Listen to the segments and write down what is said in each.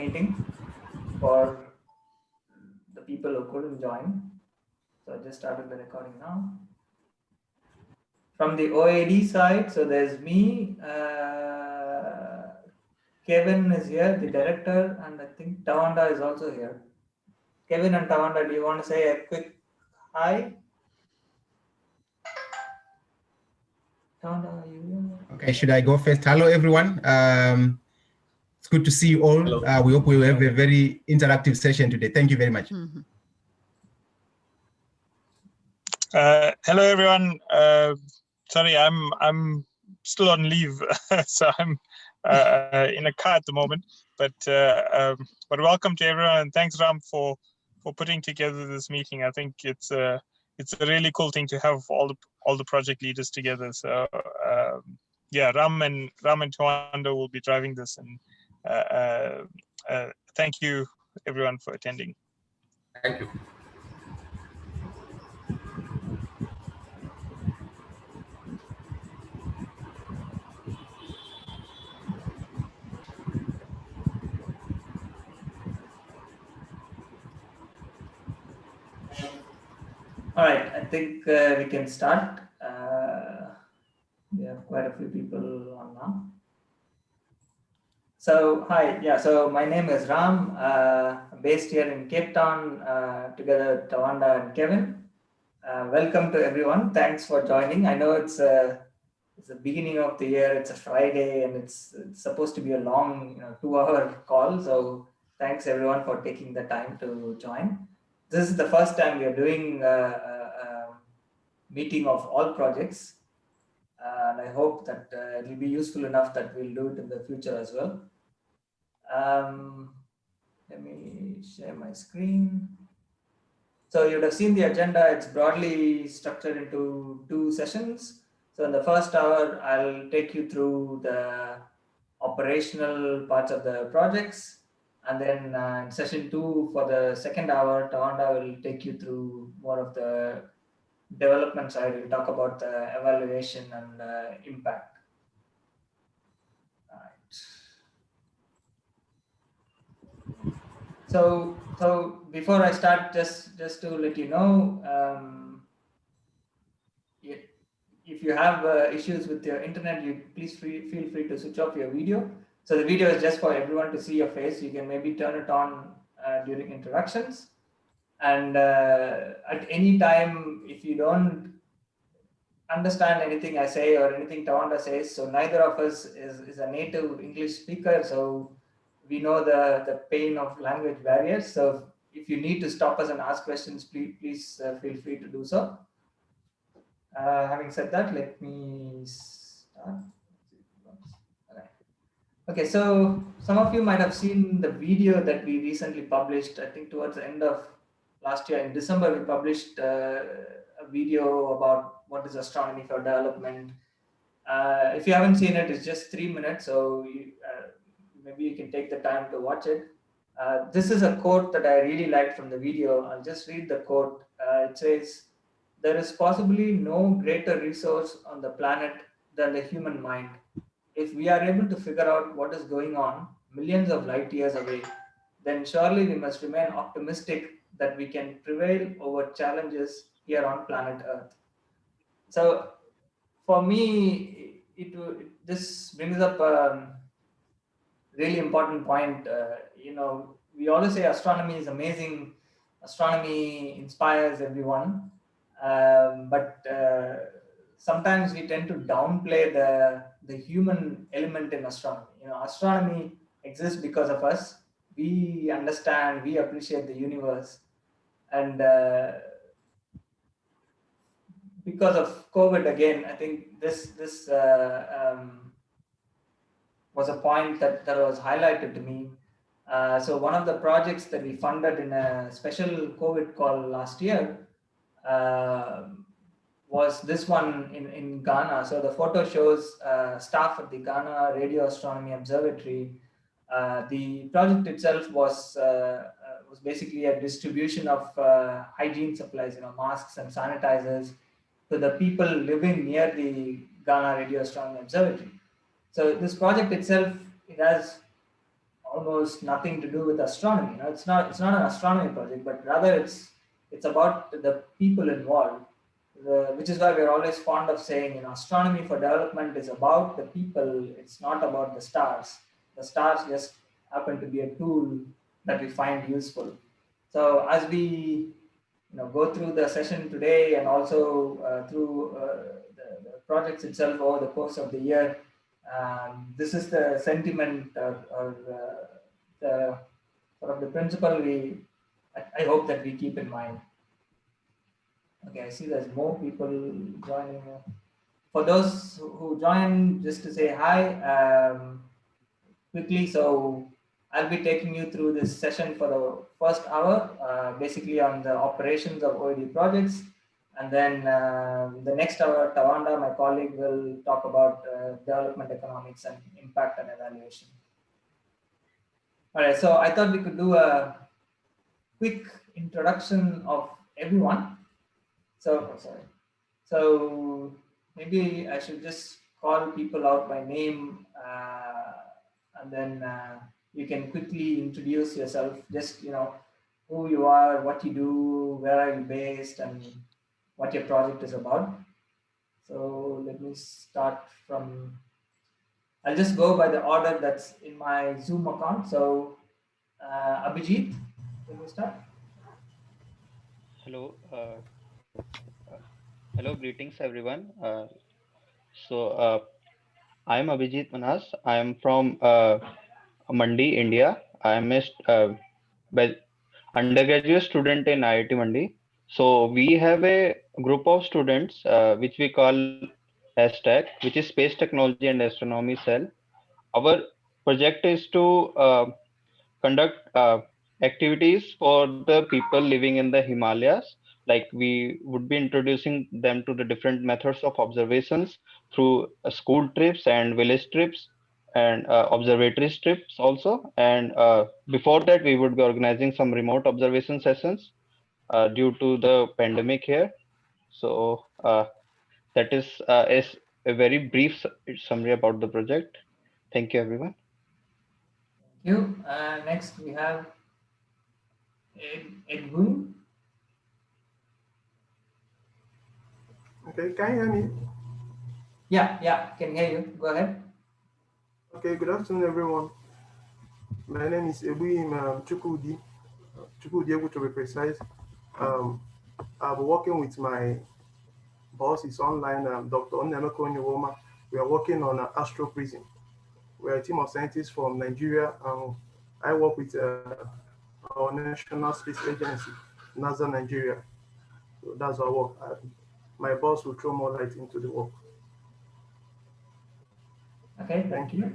meeting for the people who couldn't join. So I just started the recording now. From the OAD side, so there's me, Kevin is here, the director, and I think Tawanda is also here. Kevin and Tawanda, do you want to say a quick hi? Tawanda, are you here? Okay, should I go first? Hello, everyone. It's good to see you all. We hope we will have a very interactive session today. Thank you very much. Hello, everyone. Sorry, I'm still on leave, so I'm in a car at the moment. But welcome to everyone, and thanks, Ram, for putting together this meeting. I think it's a really cool thing to have all the project leaders together. So yeah, Ram and Tawanda will be driving this, and thank you everyone for attending. Thank you. All right, I think we can start. We have quite a few people on now. So hi, yeah. So my name is Ram. I'm based here in Cape Town, together with Tawanda and Kevin. Welcome to everyone. Thanks for joining. I know it's the beginning of the year. It's a Friday, and it's supposed to be a long, 2-hour call. So thanks everyone for taking the time to join. This is the first time we are doing a meeting of all projects, and I hope that it will be useful enough that we'll do it in the future as well. Let me share my screen. So you would have seen the agenda. It's broadly structured into 2 sessions. So in the first hour, I'll take you through the operational parts of the projects. And then in session 2, for the second hour, Tawanda will take you through more of the development side. We'll talk about the evaluation and impact. All right. So before I start, just to let you know, if you have issues with your internet, you please feel free to switch off your video. So the video is just for everyone to see your face. You can maybe turn it on during introductions. And at any time, if you don't understand anything I say or anything Tawanda says, so neither of us is a native English speaker, so we know the pain of language barriers. So if you need to stop us and ask questions, please feel free to do so. Having said that, let me start. Okay, so some of you might have seen the video that we recently published. I think towards the end of last year in December, we published a video about what is astronomy for development. If you haven't seen it, it's just 3 minutes, so maybe you can take the time to watch it. This is a quote that I really liked from the video. I'll just read the quote. It says, "There is possibly no greater resource on the planet than the human mind. If we are able to figure out what is going on millions of light years away, then surely we must remain optimistic that we can prevail over challenges here on planet Earth." So for me, this brings up a really important point. We always say astronomy is amazing. Astronomy inspires everyone. But sometimes we tend to downplay the human element in astronomy. Astronomy exists because of us. We understand, we appreciate the universe, and because of COVID, again, I think this was a point that was highlighted to me. So one of the projects that we funded in a special COVID call last year was this one in Ghana. So the photo shows staff at the Ghana Radio Astronomy Observatory. The project itself was basically a distribution of hygiene supplies, masks and sanitizers, to the people living near the Ghana Radio Astronomy Observatory. So this project itself, it has almost nothing to do with astronomy. You know, it's not an astronomy project, but rather it's about the people involved. Which is why we're always fond of saying, you know, astronomy for development is about the people. It's not about the stars. The stars just happen to be a tool that we find useful. So as we go through the session today and also through the projects itself over the course of the year, this is the sentiment or the sort of the principle I hope that we keep in mind. Okay, I see there's more people joining. For those who join, just to say hi quickly. So I'll be taking you through this session for the first hour, basically on the operations of OAD projects. And then the next hour, Tawanda, my colleague, will talk about development economics and impact and evaluation. All right, so I thought we could do a quick introduction of everyone. So maybe I should just call people out by name, and then you can quickly introduce yourself. Just who you are, what you do, where are you based, and what your project is about. So let me start from. I'll just go by the order that's in my Zoom account. So Abhijit, can we start? Hello, hello, greetings everyone. I'm Abhijit Manas. I am from Mandi, India. I am a undergraduate student in IIT Mandi. So we have a group of students which we call STAC, which is Space Technology and Astronomy Cell. Our project is to conduct activities for the people living in the Himalayas. Like we would be introducing them to the different methods of observations through school trips and village trips and observatory trips also. And before that, we would be organizing some remote observation sessions due to the pandemic here. So that is a very brief summary about the project. Thank you, everyone. Thank you. Next, we have Edwin. Okay, can you hear me? Yeah, can hear you. Go ahead. Okay, good afternoon, everyone. My name is Edwin Chukudi, to be precise. I'll be working with my boss, is online, Dr. Onyemeko Onyewoma. We are working on Astro Sprint. We're a team of scientists from Nigeria. I work with our National Space Agency, NASA Nigeria. So that's our work. My boss will throw more light into the work. Okay, thank you.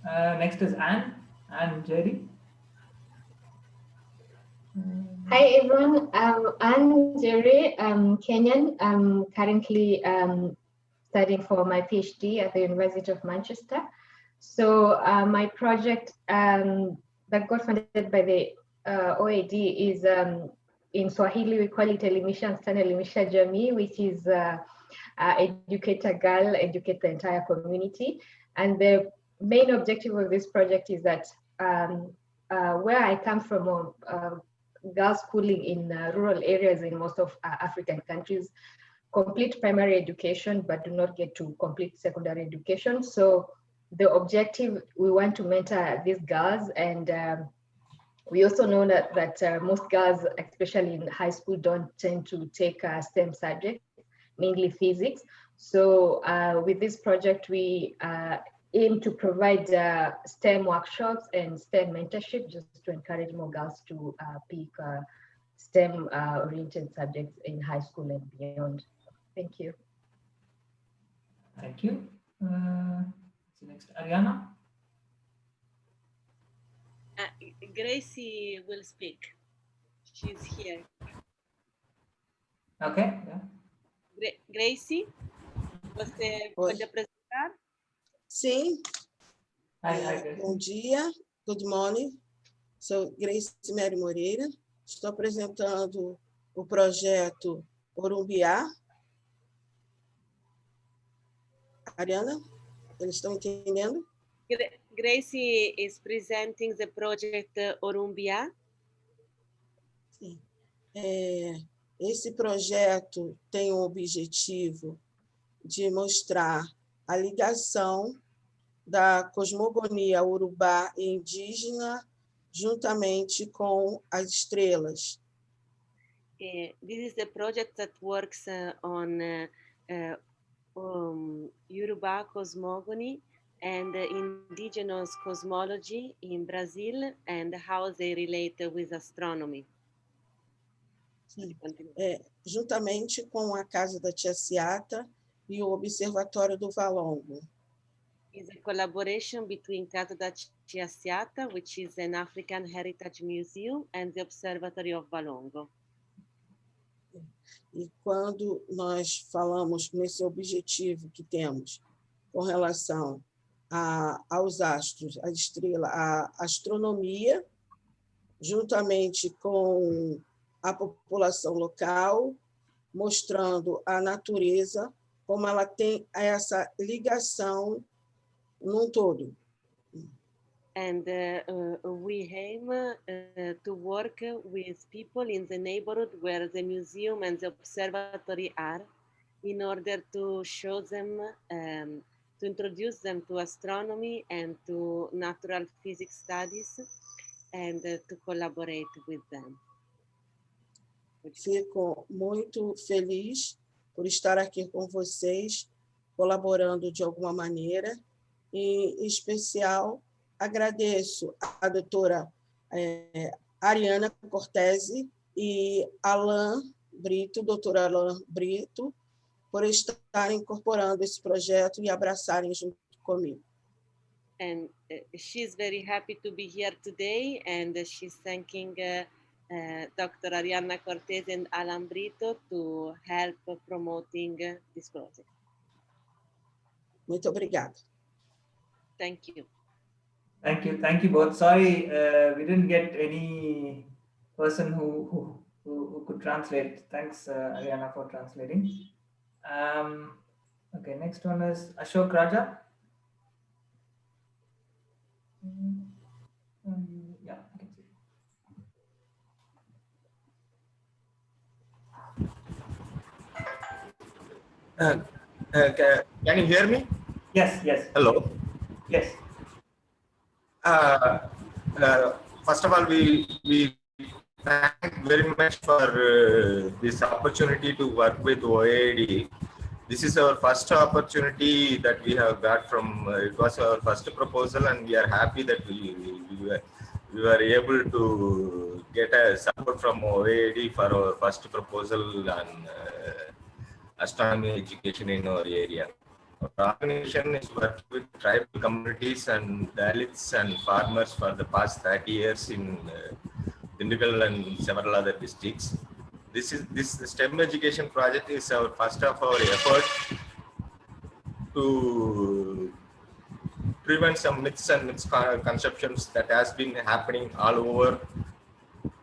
Next is Anne Jerry. Hi everyone, I'm Jerry. I'm Kenyan. I'm currently studying for my PhD at the University of Manchester. So my project that got funded by the OAD is in Swahili, we call it Elimisha Msichana Elimisha Jamii, which is educate a girl, educate the entire community. And the main objective of this project is that where I come from, girls schooling in rural areas in most of African countries complete primary education but do not get to complete secondary education. So the objective, we want to mentor these girls, and we also know that most girls, especially in high school, don't tend to take STEM subjects, mainly physics. So with this project, we aim to provide STEM workshops and STEM mentorship just to encourage more girls to pick STEM oriented subjects in high school and beyond. Thank you. Thank you. Next, Ariana. Gracie will speak. She's here. Okay. Yeah. Gracie, você pode apresentar? Sim. Hi, bom dia. Good morning. Sou Gracie Mary Moreira. Estou apresentando o projeto Orumbiá. Ariana, eles estão entendendo? Gracie is presenting the project Orumbia. Sim. Esse projeto tem o objetivo de mostrar a ligação da cosmogonia urubá e indígena juntamente com as estrelas. This is the project that works on Yoruba cosmogony and indigenous cosmology in Brazil and how they relate with astronomy. Sim. Juntamente com a Casa da Tia Ciata e o Observatório do Valongo. It's a collaboration between Casa da Tia Ciata, which is an African Heritage Museum, and the Observatory of Valongo. E quando nós falamos nesse objetivo que temos com relação aos astros, a estrela, a astronomia, juntamente com a população local, mostrando a natureza, como ela tem essa ligação num todo. And we aim to work with people in the neighborhood where the museum and the observatory are in order to show them, to introduce them to astronomy and to natural physics studies and to collaborate with them. Fico muito feliz por estar aqui com vocês, colaborando de alguma maneira, e em especial agradeço a doutora Ariana Cortese e Alain Brito, doutora Alain Brito, por estarem incorporando esse projeto e abraçarem junto comigo. And she's very happy to be here today, and she's thanking Dr. Ariana Cortez and Alan Brito to help promoting this project. Muito obrigada. Thank you. Thank you both. Sorry, we didn't get any person who could translate. Thanks, Ariana, for translating. Okay, next one is Ashok Raja. Yeah, I can see. Can you hear me? Yes. Hello. Yes. First of all, we thank very much for this opportunity to work with OAD. This is our first opportunity that we have got from, it was our first proposal, and we are happy that we were able to get a support from OAD for our first proposal on astronomy education in our area. Our organization is working with tribal communities and Dalits and farmers for the past 30 years in Dindigul and several other districts. This STEM education project is our first of our effort to prevent some myths and misconceptions that has been happening all over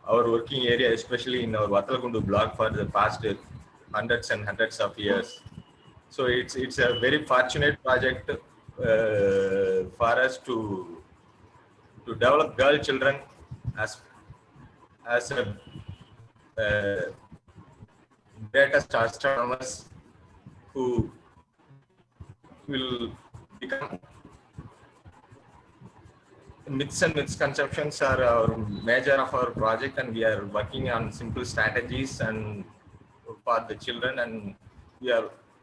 our working area, especially in our Vatalgundu block for the past hundreds and hundreds of years. So it's a very fortunate project for us to develop girl children as a greatest astronomers who will become. Myths and misconceptions are our major of our project, and we are working on simple strategies and for the children, and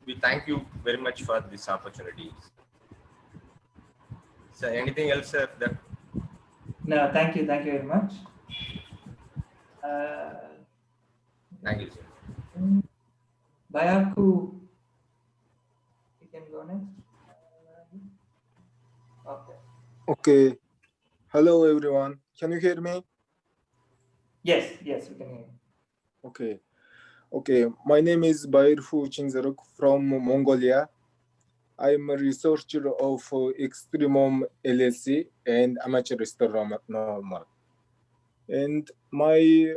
we thank you very much for this opportunity. So anything else, sir? No, thank you very much. Thank you, sir. Bayaku, you can go next. Okay. Okay. Hello, everyone. Can you hear me? Yes, we can hear you. Okay. My name is Bairfu Chinzaruk from Mongolia. I'm a researcher of Extremum LLC and amateur astronomer. And my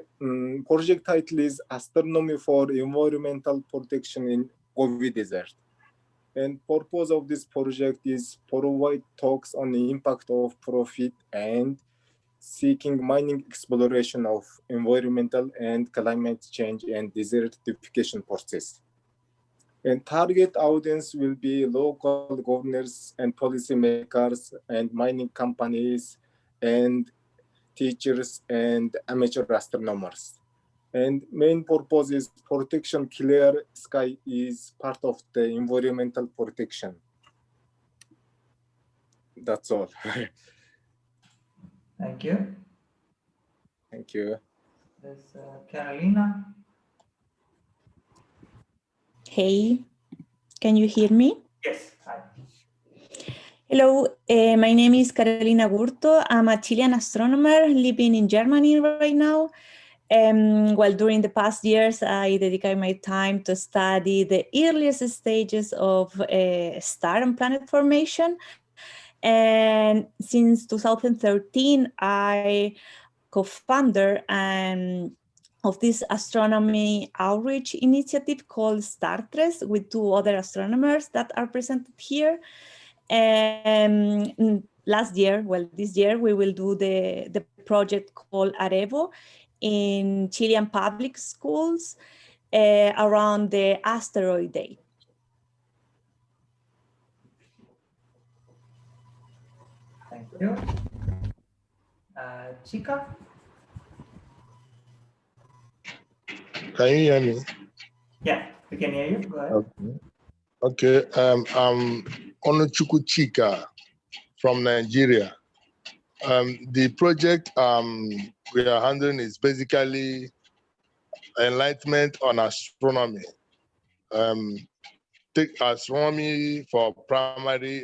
project title is Astronomy for Environmental Protection in Gobi Desert. And purpose of this project is provide talks on the impact of profit and seeking mining exploration of environmental and climate change and desertification process. And target audience will be local governors and policymakers and mining companies and teachers and amateur astronomers. And main purpose is protection. Clear sky is part of the environmental protection. That's all. Thank you. Thank you. There's Carolina. Hey, can you hear me? Yes, hi. Hello, my name is Carolina Gurto. I'm a Chilean astronomer living in Germany right now. Well, during the past years, I dedicated my time to study the earliest stages of star and planet formation. And since 2013, I co-founder of this astronomy outreach initiative called StarTress with two other astronomers that are presented here. Last year, well, this year, we will do the project called Arevo in Chilean public schools around the asteroid day. Thank you. Chika? Can you hear me? Yeah, we can hear you. Go ahead. Okay. I'm Onochukwu Chika from Nigeria. The project we are handling is basically enlightenment on astronomy. Take astronomy for primary,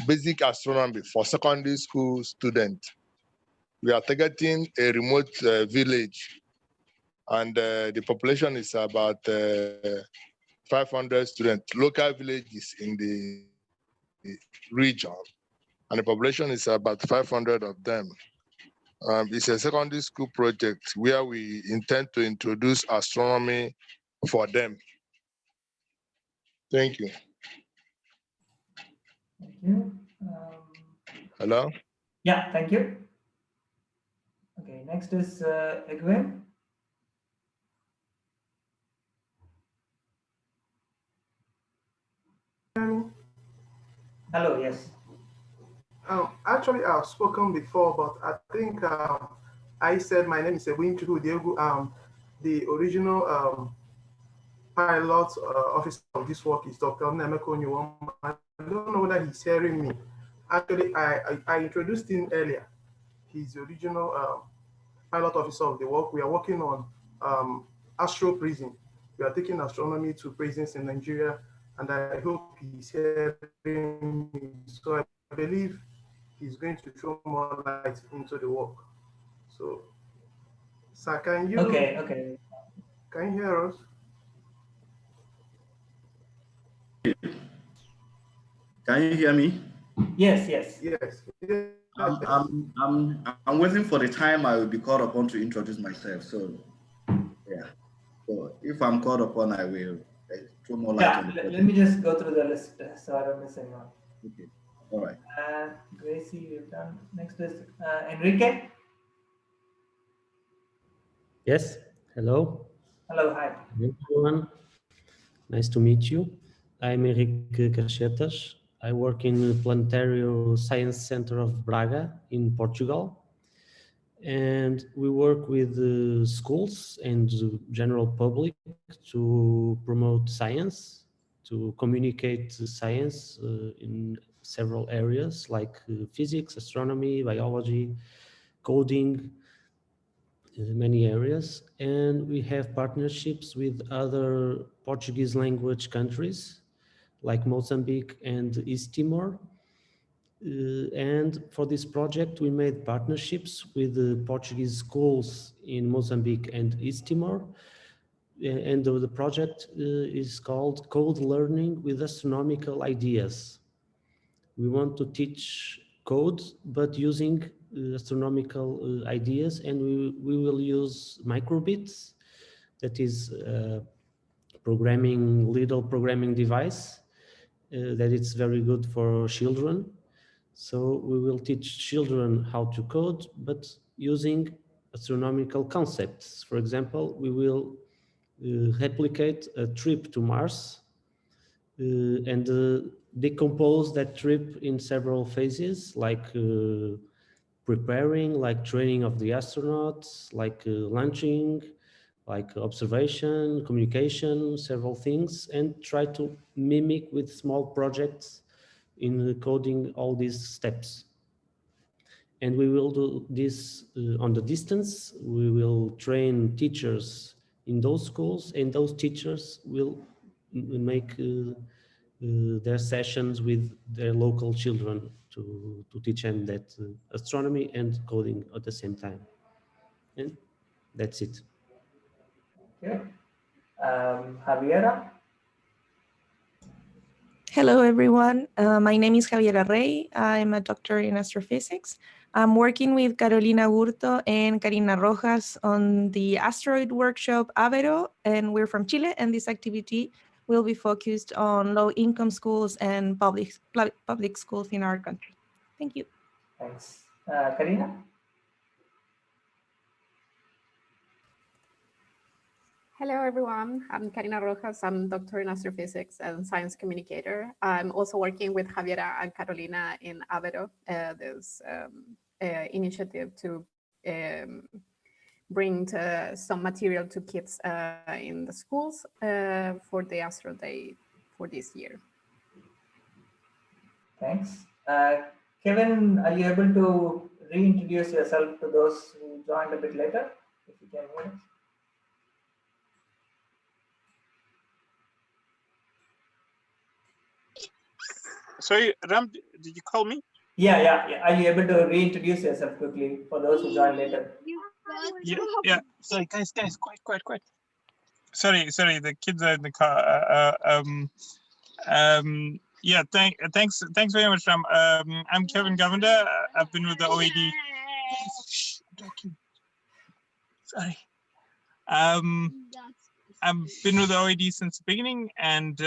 basic astronomy for secondary school students. We are targeting a remote village, and the population is about 500 students, local villages in the region, and the population is about 500 of them. It's a secondary school project where we intend to introduce astronomy for them. Thank you. Thank you. Hello? Yeah, thank you. Okay, next is Egwin. Hello, yes. Actually, I've spoken before, but I think I said my name is Edwin Chukwu. The original pilot officer of this work is Dr. Nemeko Nyuwam. I don't know whether he's hearing me. Actually, I introduced him earlier. He's the original pilot officer of the work. We are working on Astro Prison. We are taking astronomy to prisons in Nigeria, and I hope he's hearing me. So I believe he's going to throw more light into the work. So, sir, can you? Okay. Can you hear us? Can you hear me? Yes. Yes. I'm waiting for the time I will be called upon to introduce myself. So, yeah. So if I'm called upon, I will throw more light on the let me just go through the list so I don't miss anyone. Okay. All right. Gracie, we've done. Next is Enrique. Yes. Hello. Hello. Hi. Everyone. Nice to meet you. I'm Henrique Cachetas. I work in the Planetary Science Center of Braga in Portugal. And we work with schools and the general public to promote science, to communicate science in several areas like physics, astronomy, biology, coding, many areas. And we have partnerships with other Portuguese language countries like Mozambique and East Timor. And for this project, we made partnerships with the Portuguese schools in Mozambique and East Timor. And the project is called Code Learning with Astronomical Ideas. We want to teach code, but using astronomical ideas, and we will use microbits, that is little programming device. that it's very good for children. So we will teach children how to code, but using astronomical concepts. For example, we will replicate a trip to Mars and decompose that trip in several phases, like preparing, like training of the astronauts, like launching, like observation, communication, several things, and try to mimic with small projects in coding all these steps. And we will do this on the distance. We will train teachers in those schools, and those teachers will make their sessions with their local children to teach them that astronomy and coding at the same time. And that's it. Okay. Javiera? Hello, everyone. My name is Javiera Rey. I'm a doctor in astrophysics. I'm working with Carolina Gurto and Karina Rojas on the asteroid workshop Avero, and we're from Chile, and this activity will be focused on low-income schools and public schools in our country. Thank you. Thanks. Karina? Hello, everyone. I'm Karina Rojas. I'm doctor in astrophysics and science communicator. I'm also working with Javiera and Carolina in Avero, this initiative to bring some material to kids in the schools for the Astro Day for this year. Thanks. Kevin, are you able to reintroduce yourself to those who joined a bit later, if you can hear us? Sorry, Ram, did you call me? Yeah. Are you able to reintroduce yourself quickly for those who join later? Yeah. Sorry, guys, quiet. Sorry, the kids are in the car. Yeah, thanks very much, Ram. I'm Kevin Govender. I've been with the OAD. Sorry. I've been with the OAD since the beginning, and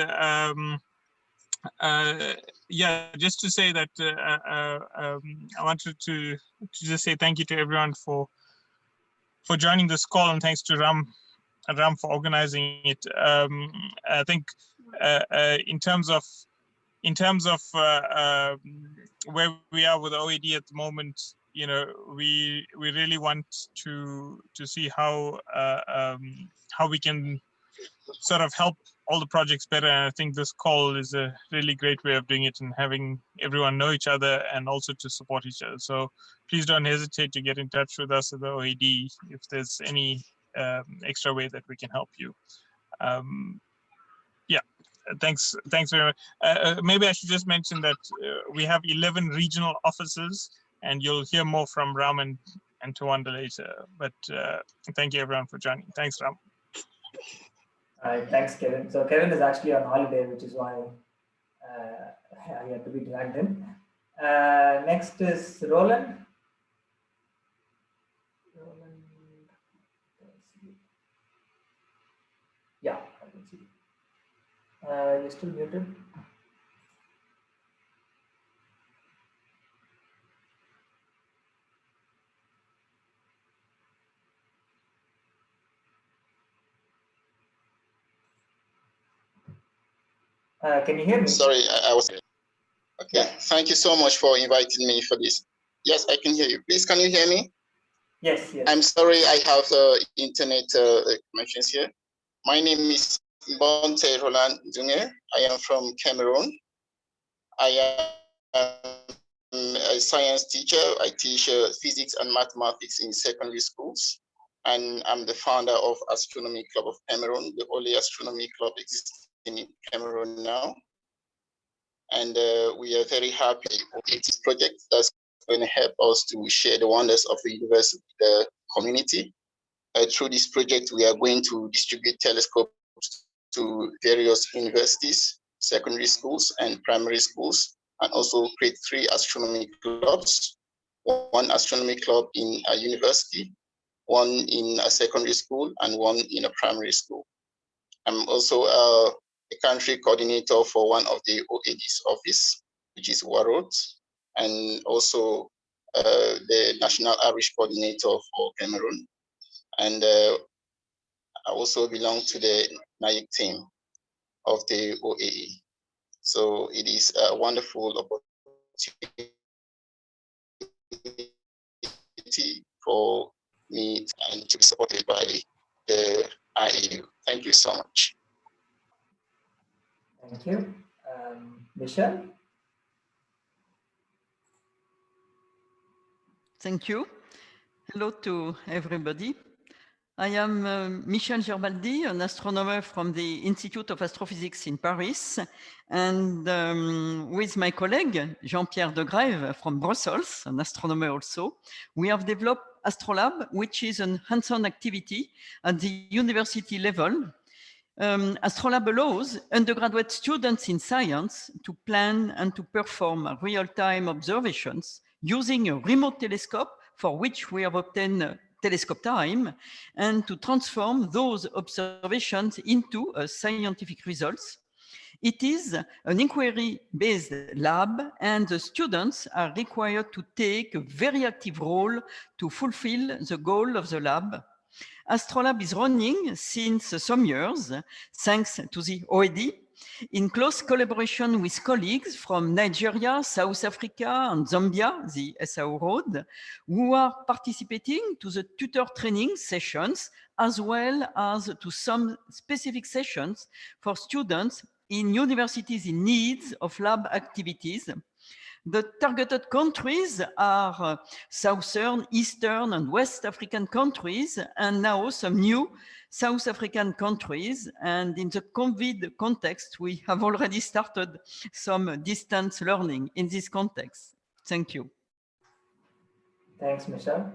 yeah, just to say that I wanted to just say thank you to everyone for joining this call, and thanks to Ram for organizing it. I think in terms of where we are with OAD at the moment, you know, we really want to see how we can sort of help all the projects better. And I think this call is a really great way of doing it and having everyone know each other and also to support each other. So please don't hesitate to get in touch with us at the OAD if there's any extra way that we can help you. Yeah, thanks very much. Maybe I should just mention that we have 11 regional offices, and you'll hear more from Ram and Tawanda later. But thank you everyone for joining. Thanks, Ram. Thanks, Kevin. So Kevin is actually on holiday, which is why he had to be dragged in. Next is Roland. Yeah, I can see. You're still muted. Can you hear me? Sorry, I was. Okay, yeah. Thank you so much for inviting me for this. Yes, I can hear you. Please, can you hear me? Yes. I'm sorry, I have internet connections here. My name is Bonte Roland Dunge. I am from Cameroon. I am a science teacher. I teach physics and mathematics in secondary schools. And I'm the founder of Astronomy Club of Cameroon, the only astronomy club existing in Cameroon now. And we are very happy with this project that's going to help us to share the wonders of the universe with the community. Through this project, we are going to distribute telescopes to various universities, secondary schools, and primary schools, and also create 3 astronomy clubs, 1 astronomy club in a university, 1 in a secondary school, and 1 in a primary school. I'm also a country coordinator for one of the OAD's office, which is Warroad, and also the national outreach coordinator for Cameroon. And I also belong to the NAIC team of the OAE. So it is a wonderful opportunity for me and to be supported by the IAU. Thank you so much. Thank you. Michelle? Thank you. Hello to everybody. I am Michel Girbaldi, an astronomer from the Institute of Astrophysics in Paris. And with my colleague, Jean-Pierre de Grève from Brussels, an astronomer also, we have developed Astro Lab, which is a hands-on activity at the university level. Astro Lab allows undergraduate students in science to plan and to perform real-time observations using a remote telescope for which we have obtained telescope time, and to transform those observations into scientific results. It is an inquiry-based lab, and the students are required to take a very active role to fulfill the goal of the lab. Astro Lab is running since some years, thanks to the OAD, in close collaboration with colleagues from Nigeria, South Africa, and Zambia, the SAO Road, who are participating to the tutor training sessions, as well as to some specific sessions for students in universities in need of lab activities. The targeted countries are Southern, Eastern, and West African countries, and now some new South African countries. And in the COVID context, we have already started some distance learning in this context. Thank you. Thanks, Michelle.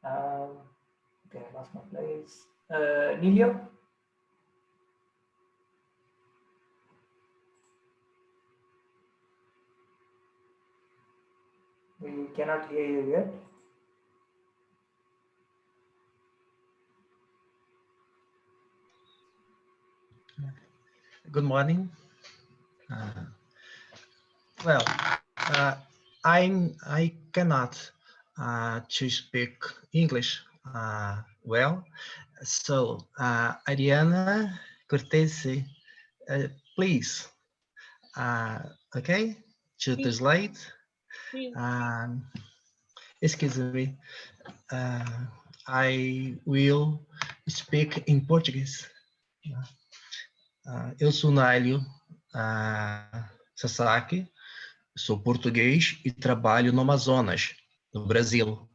Okay, I lost my place. Nilio? We cannot hear you yet. Good morning. Well, I cannot to speak English well, so Ariana Cortese, please, okay, to translate. Excuse me, I will speak in Portuguese. Eu sou Nálio Sasaki, sou português e trabalho no Amazonas, no Brasil.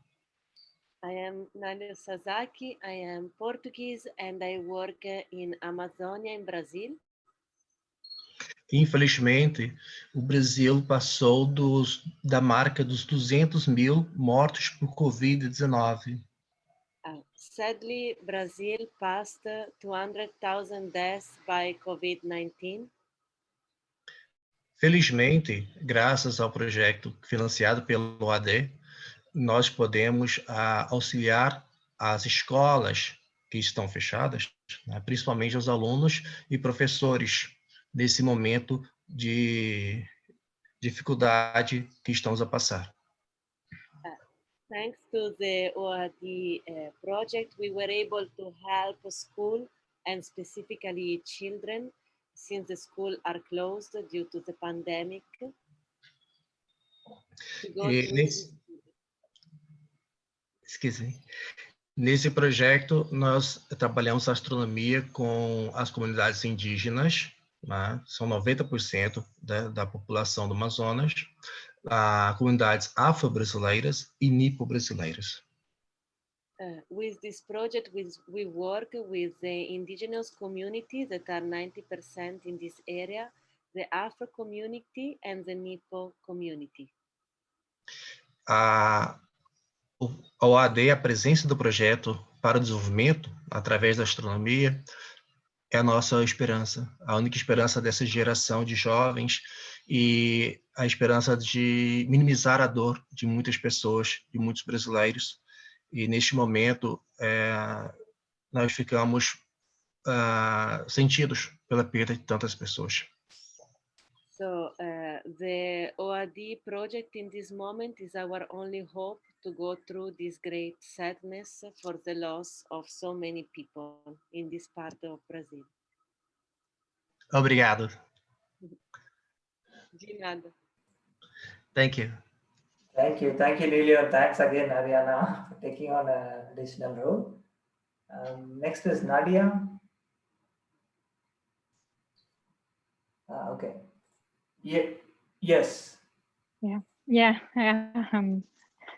I am Nálio Sasaki, I am Portuguese and I work in Amazônia, in Brazil. Infelizmente, o Brasil passou da marca dos 200 mil mortos por Covid-19. Sadly, Brazil passed 200,000 deaths by COVID-19. Felizmente, graças ao projeto financiado pelo OAD, nós podemos auxiliar as escolas que estão fechadas, né, principalmente os alunos e professores, nesse momento de dificuldade que estamos a passar. Thanks to the OAD project, we were able to help school and specifically children, since the schools are closed due to the pandemic. Nesse projeto, nós trabalhamos astronomia com as comunidades indígenas, né? São 90% da população do Amazonas, comunidades afro-brasileiras e nipo-brasileiras. With this project, we work with the indigenous community that are 90% in this area, the Afro community and the Nipo community. A OAD, a presença do projeto para o desenvolvimento, através da astronomia, é a nossa esperança, a única esperança dessa geração de jovens e a esperança de minimizar a dor de muitas pessoas, de muitos brasileiros. E neste momento, nós ficamos sentidos pela perda de tantas pessoas. So the OAD project in this moment is our only hope to go through this great sadness for the loss of so many people in this part of Brazil. Obrigado. De nada. Thank you. Thank you, Lilio. Thanks again, Ariana, for taking on an additional role. Next is Nadia. Okay. Yeah. Yes. Yeah.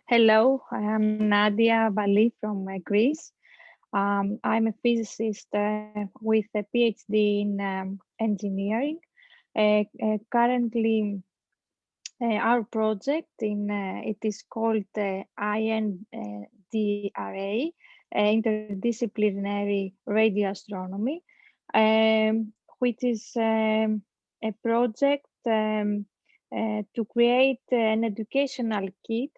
Hello, I am Nadia Bali from Greece. I'm a physicist with a PhD in engineering. Currently, our project it is called INDRA, Interdisciplinary Radio Astronomy, which is a project to create an educational kit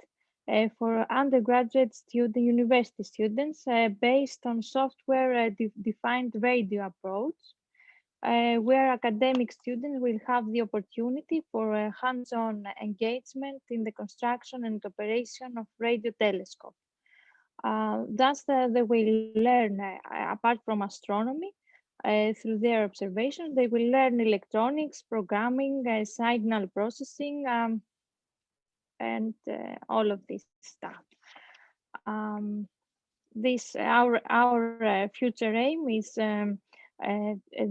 for undergraduate university students based on software-defined radio approach, where academic students will have the opportunity for hands-on engagement in the construction and operation of radio telescopes. Thus, they will learn, apart from astronomy, through their observations, they will learn electronics, programming, signal processing, and all of this stuff. Our future aim is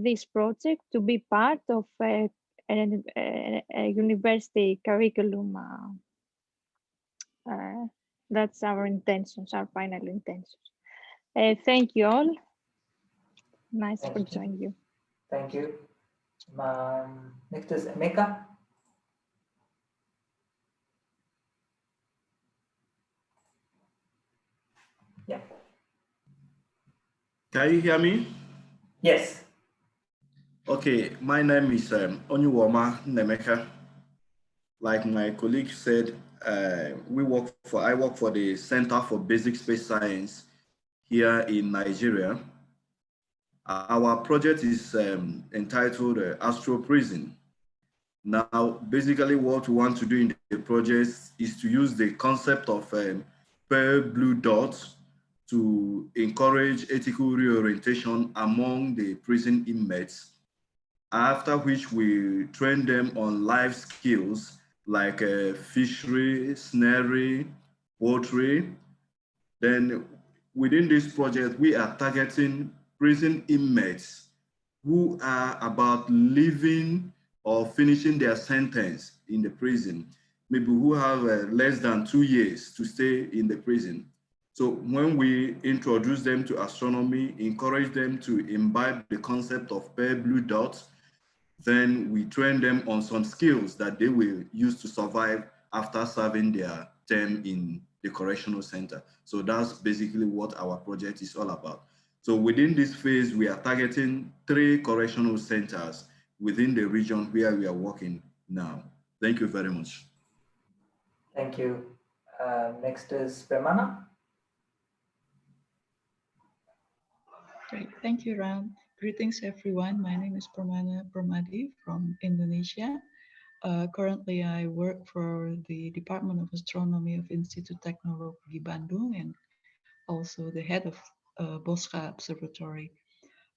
this project to be part of a university curriculum. That's our intentions, our final intentions. Thank you all. Nice to join you. Thank you. Next is Emeka. Yeah. Can you hear me? Yes. Okay, my name is Onyuwoma Nemeka. Like my colleague said, I work for the Center for Basic Space Science here in Nigeria. Our project is entitled Astro Sprint. Now, basically what we want to do in the project is to use the concept of pale blue dots to encourage ethical reorientation among the prison inmates, after which we train them on life skills like fishery, snaring, poultry. Then within this project, we are targeting prison inmates who are about leaving or finishing their sentence in the prison, maybe who have less than 2 years to stay in the prison. So when we introduce them to astronomy, encourage them to imbibe the concept of pale blue dots, then we train them on some skills that they will use to survive after serving their term in the correctional center. So that's basically what our project is all about. So within this phase, we are targeting 3 correctional centers within the region where we are working now. Thank you very much. Thank you. Next is Pemana. Great, thank you, Ram. Greetings, everyone. My name is Permana Permadi from Indonesia. Currently, I work for the Department of Astronomy of Institut Teknologi Bandung and also the head of Bosca Observatory.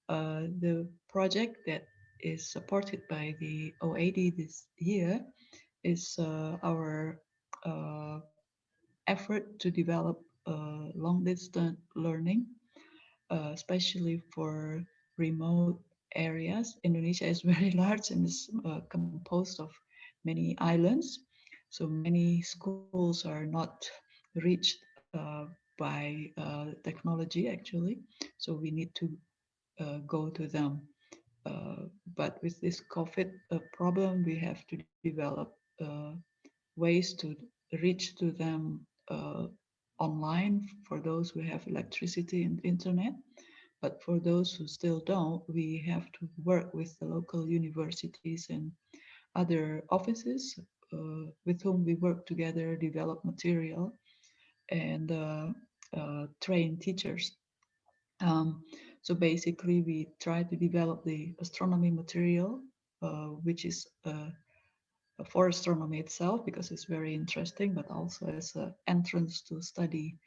The project that is supported by the OAD this year is our effort to develop long-distance learning, especially for remote areas. Indonesia is very large and is composed of many islands. So many schools are not reached by technology actually. So we need to go to them. But with this COVID problem, we have to develop ways to reach to them online for those who have electricity and internet. But for those who still don't, we have to work with the local universities and other offices with whom we work together, develop material, and train teachers. So basically, we try to develop the astronomy material, which is for astronomy itself, because it's very interesting, but also as an entrance to study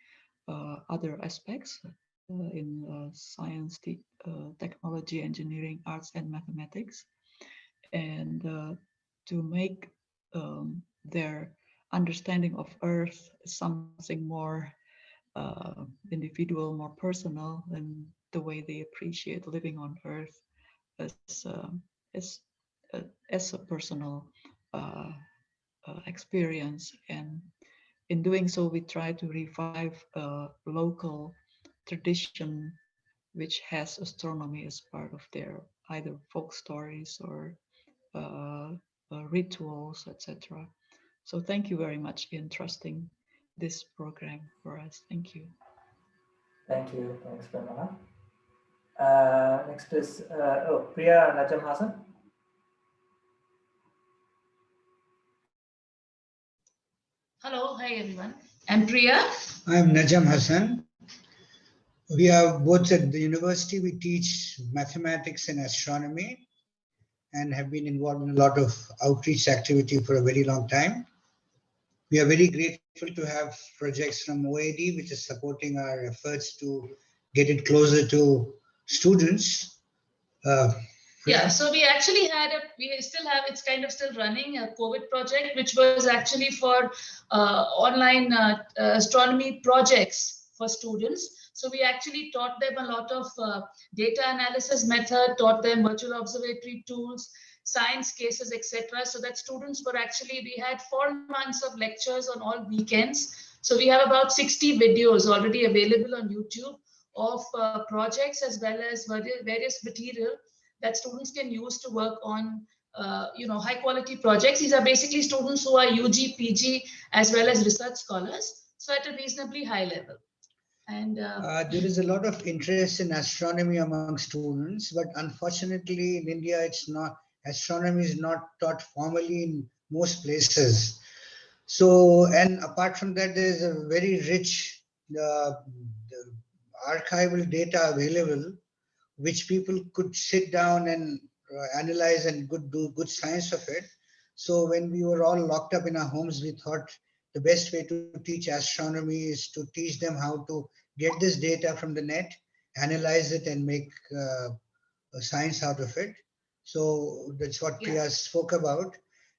other aspects in science, technology, engineering, arts, and mathematics, and to make their understanding of Earth something more individual, more personal, and the way they appreciate living on Earth as a personal experience. And in doing so, we try to revive a local tradition which has astronomy as part of their either folk stories or rituals, etc. So thank you very much in trusting this program for us. Thank you. Thank you. Thanks, Pramana. Next is Priya Najam Hassan. Hello, hi everyone. I'm Priya. I'm Najam Hassan. We are both at the university. We teach mathematics and astronomy and have been involved in a lot of outreach activity for a very long time. We are very grateful to have projects from OAD, which is supporting our efforts to get it closer to students. Yeah, so we actually we still have, it's kind of still running a COVID project, which was actually for online astronomy projects for students. So we actually taught them a lot of data analysis method, taught them virtual observatory tools, science cases, etc. So that students were actually, we had 4 months of lectures on all weekends. So we have about 60 videos already available on YouTube of projects as well as various material that students can use to work on high quality projects. These are basically students who are UG, PG, as well as research scholars. So at a reasonably high level. And there is a lot of interest in astronomy among students, but unfortunately in India, it's not, astronomy is not taught formally in most places. So, and apart from that, there is a very rich archival data available, which people could sit down and analyze and do good science of it. So when we were all locked up in our homes, we thought the best way to teach astronomy is to teach them how to get this data from the net, analyze it, and make science out of it. So that's what Priya spoke about.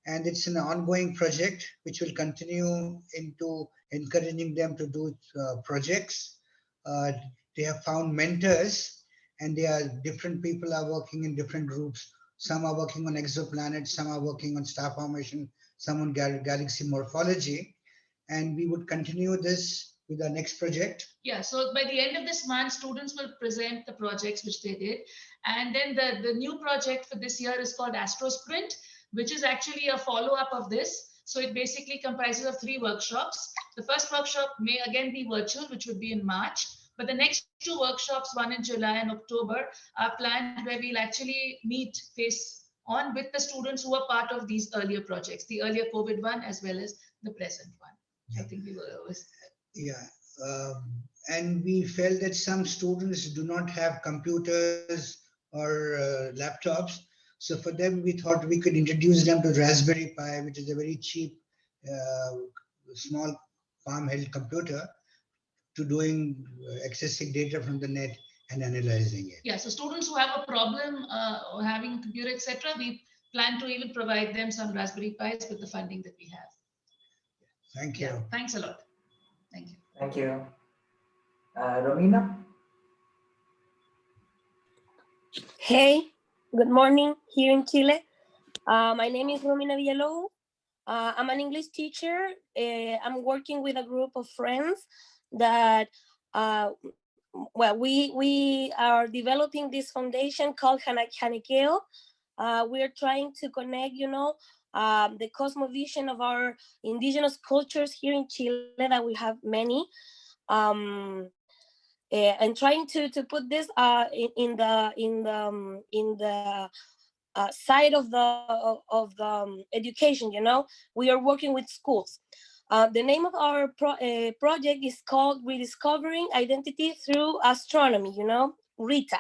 And it's an ongoing project which will continue into encouraging them to do projects. They have found mentors, and they are different people are working in different groups. Some are working on exoplanets, some are working on star formation, some on galaxy morphology. And we would continue this with our next project. Yeah, so by the end of this month, students will present the projects which they did. And then the new project for this year is called Astro Sprint, which is actually a follow-up of this. So it basically comprises of 3 workshops. The first workshop may again be virtual, which would be in March. But the next 2 workshops, one in July and October, are planned where we'll actually meet face on with the students who are part of these earlier projects, the earlier COVID one as well as the present one. I think we were always. Yeah, and we felt that some students do not have computers or laptops. So for them, we thought we could introduce them to Raspberry Pi, which is a very cheap, small palm-held computer, to doing accessing data from the net and analyzing it. Yeah, so students who have a problem or having a computer, etc., we plan to even provide them some Raspberry Pis with the funding that we have. Thank you. Yeah, thanks a lot. Thank you. Thank you. Romina? Hey, good morning here in Chile. My name is Romina Villalobos. I'm an English teacher. I'm working with a group of friends that, well, we are developing this foundation called Hanikeo. We're trying to connect, the cosmovision of our indigenous cultures here in Chile, that we have many, and trying to put this in the side of the education. We are working with schools. The name of our project is called Rediscovering Identity through Astronomy. Rita.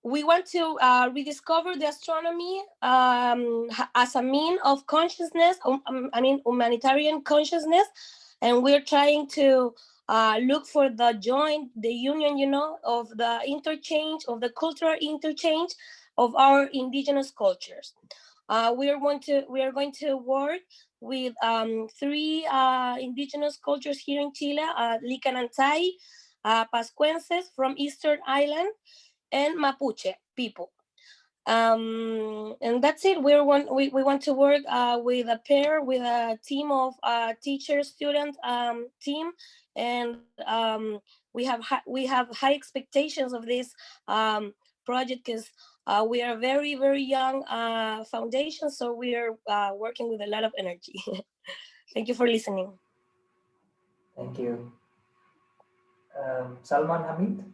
We want to rediscover the astronomy as a mean of consciousness, humanitarian consciousness, and we're trying to look for the union, of the interchange, of the cultural interchange of our indigenous cultures. We are going to work with 3 indigenous cultures here in Chile: Licanantay, Pascuenses from Eastern Island, and Mapuche people. And that's it. We want to work with a team of teacher student team, and we have high expectations of this project, because we are a very, very young foundation, so we are working with a lot of energy. Thank you for listening. Thank you. Salman Hamid.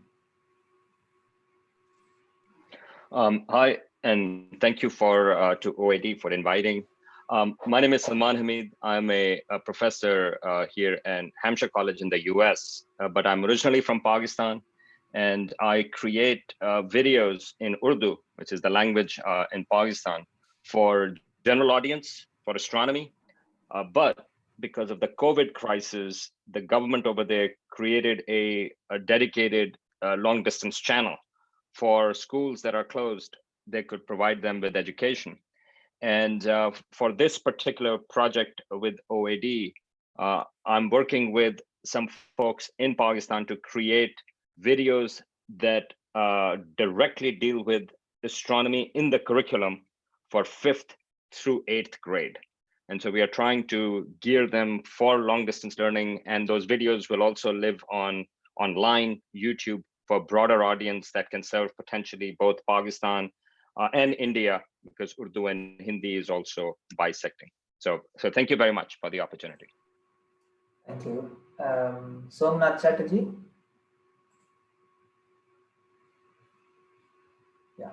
Hi, and thank you to OAD for inviting. My name is Salman Hamid. I'm a professor here in Hampshire College in the US, but I'm originally from Pakistan, and I create videos in Urdu, which is the language in Pakistan, for general audience, for astronomy. But because of the COVID crisis, the government over there created a dedicated long distance channel for schools that are closed. They could provide them with education. And for this particular project with OAD, I'm working with some folks in Pakistan to create videos that directly deal with astronomy in the curriculum for 5th through 8th grade. And so we are trying to gear them for long distance learning, and those videos will also live online, YouTube, for broader audience that can serve potentially both Pakistan and India, because Urdu and Hindi is also bisecting. So thank you very much for the opportunity. Thank you. Somnath Chatterjee. Yeah.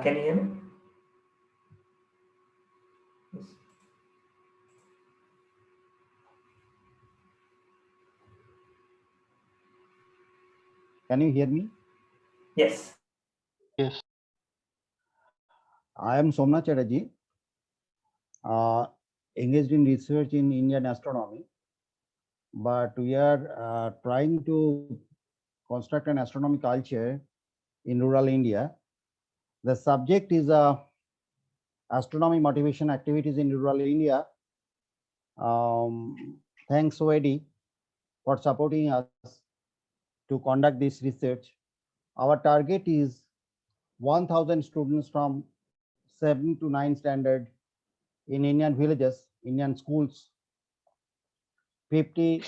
Can you hear me? Yes. Can you hear me? Yes. Yes. I am Somnath Chatterjee, engaged in research in Indian astronomy, but we are trying to construct an astronomy culture in rural India. The subject is astronomy motivation activities in rural India. Thanks OAD for supporting us to conduct this research. Our target is 1,000 students from 7 to 9 standard in Indian villages, Indian schools, 50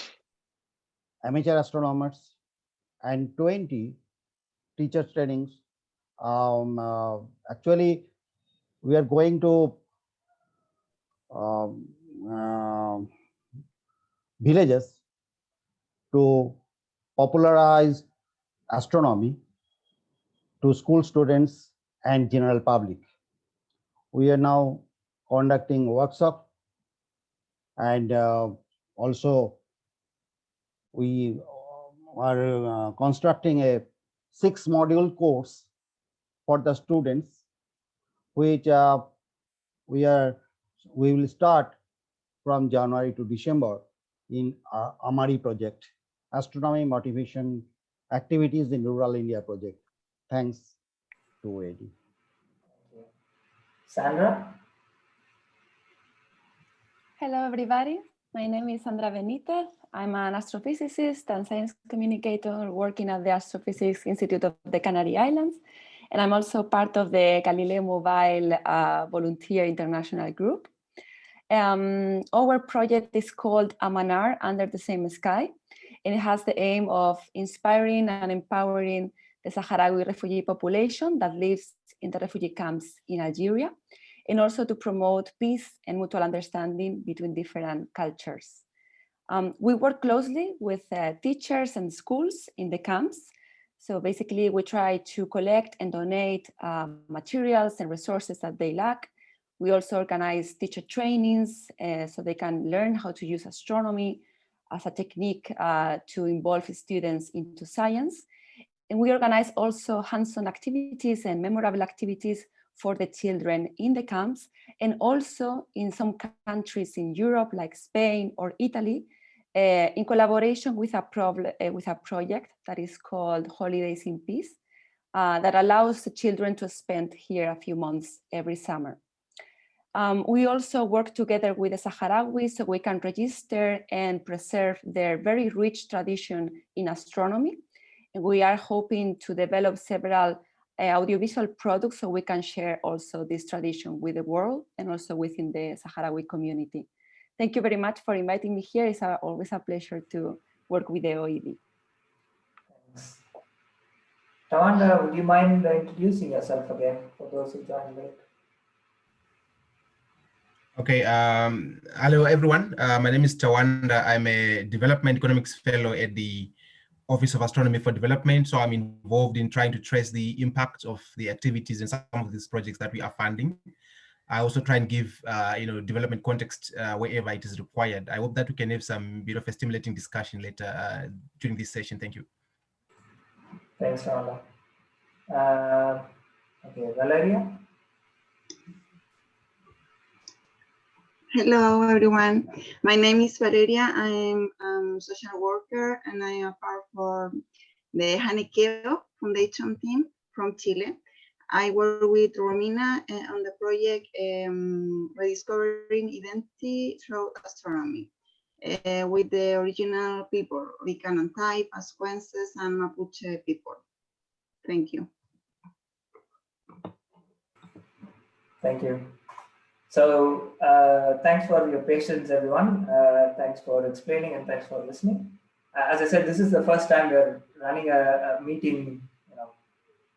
amateur astronomers, and 20 teacher trainings. Actually, we are going to villages to popularize astronomy to school students and general public. We are now conducting workshop, and also we are constructing a 6-module course for the students, which we will start from January to December in Amari project, astronomy motivation activities in rural India project. Thanks to OAD. Sandra. Hello, everybody. My name is Sandra Benitez. I'm an astrophysicist and science communicator working at the Astrophysics Institute of the Canary Islands. And I'm also part of the Galileo Mobile Volunteer International Group. Our project is called Amanar, Under the Same Sky, and it has the aim of inspiring and empowering the Sahrawi refugee population that lives in the refugee camps in Algeria, and also to promote peace and mutual understanding between different cultures. We work closely with teachers and schools in the camps. So basically, we try to collect and donate materials and resources that they lack. We also organize teacher trainings so they can learn how to use astronomy as a technique to involve students into science. And we organize also hands-on activities and memorable activities for the children in the camps, and also in some countries in Europe, like Spain or Italy, in collaboration with a project that is called Holidays in Peace, that allows the children to spend here a few months every summer. We also work together with the Sahrawis so we can register and preserve their very rich tradition in astronomy. And we are hoping to develop several audiovisual products so we can share also this tradition with the world and also within the Sahrawi community. Thank you very much for inviting me here. It's always a pleasure to work with the OAD. Thanks. Tawanda, would you mind introducing yourself again for those who joined late? Okay, hello everyone. My name is Tawanda. I'm a development economics fellow at the Office of Astronomy for Development. So I'm involved in trying to trace the impact of the activities in some of these projects that we are funding. I also try and give development context wherever it is required. I hope that we can have some bit of a stimulating discussion later during this session. Thank you. Thanks, Tawanda. Okay, Valeria. Hello, everyone. My name is Valeria. I'm a social worker, and I am part of the Hanekeo Foundation team from Chile. I work with Romina on the project Rediscovering Identity through Astronomy with the original people, Rican Type, Ascuenses, and Mapuche people. Thank you. Thank you. So thanks for your patience, everyone. Thanks for explaining and thanks for listening. As I said, this is the first time we're running a meeting,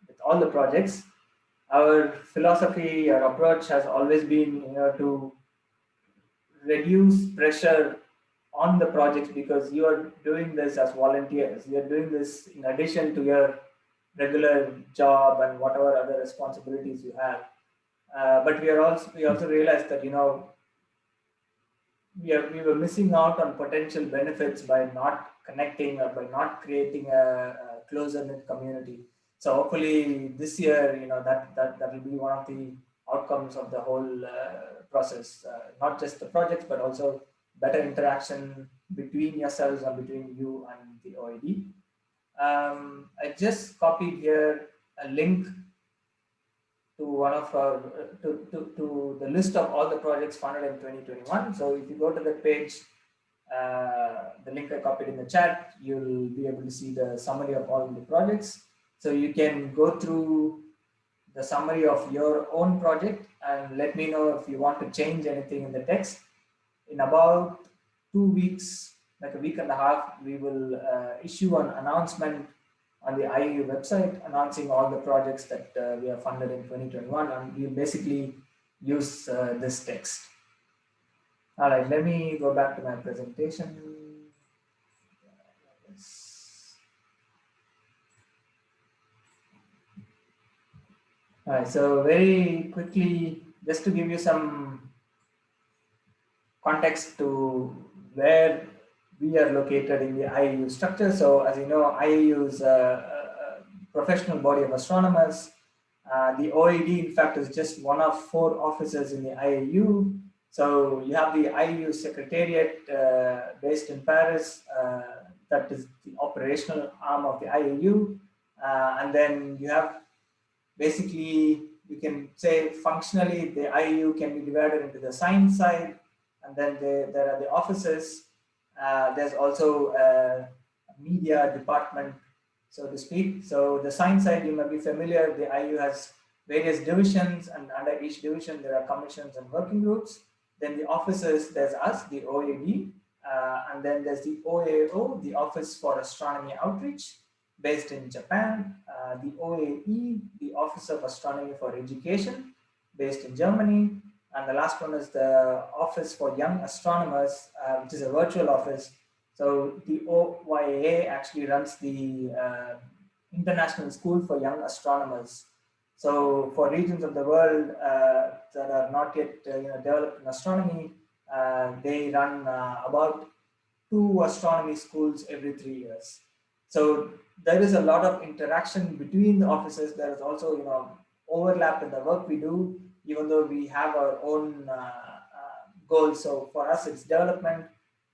with all the projects. Our philosophy, our approach has always been, to reduce pressure on the projects because you are doing this as volunteers. You are doing this in addition to your regular job and whatever other responsibilities you have. But we also realized that we were missing out on potential benefits by not connecting or by not creating a closer knit community. So hopefully this year, that will be one of the outcomes of the whole process, not just the projects, but also better interaction between yourselves and between you and the OAD. I just copied here a link to one of our to the list of all the projects funded in 2021. So if you go to the page, the link I copied in the chat, you'll be able to see the summary of all the projects. So you can go through the summary of your own project and let me know if you want to change anything in the text. In about 2 weeks, like a week and a half, we will issue an announcement on the IAU website announcing all the projects that we have funded in 2021, and we'll basically use this text. All right, let me go back to my presentation. All right, so very quickly, just to give you some context to where we are located in the IAU structure. So as you know, IAU is a professional body of astronomers. The OAD, in fact, is just one of 4 offices in the IAU. So you have the IAU Secretariat based in Paris, that is the operational arm of the IAU. And then you have basically, you can say functionally, the IAU can be divided into the science side, and then there are the offices. There's also a media department, so to speak. So the science side, you may be familiar, the IAU has various divisions, and under each division, there are commissions and working groups. Then the offices, there's us, the OAD, and then there's the OAO, the Office for Astronomy Outreach, based in Japan, the OAE, the Office of Astronomy for Education, based in Germany, and the last one is the Office for Young Astronomers, which is a virtual office. So the OYAA actually runs the International School for Young Astronomers, So for regions of the world that are not yet developed in astronomy, they run about 2 astronomy schools every 3 years. So there is a lot of interaction between the offices. There is also overlap in the work we do, even though we have our own goals. So for us, it's development.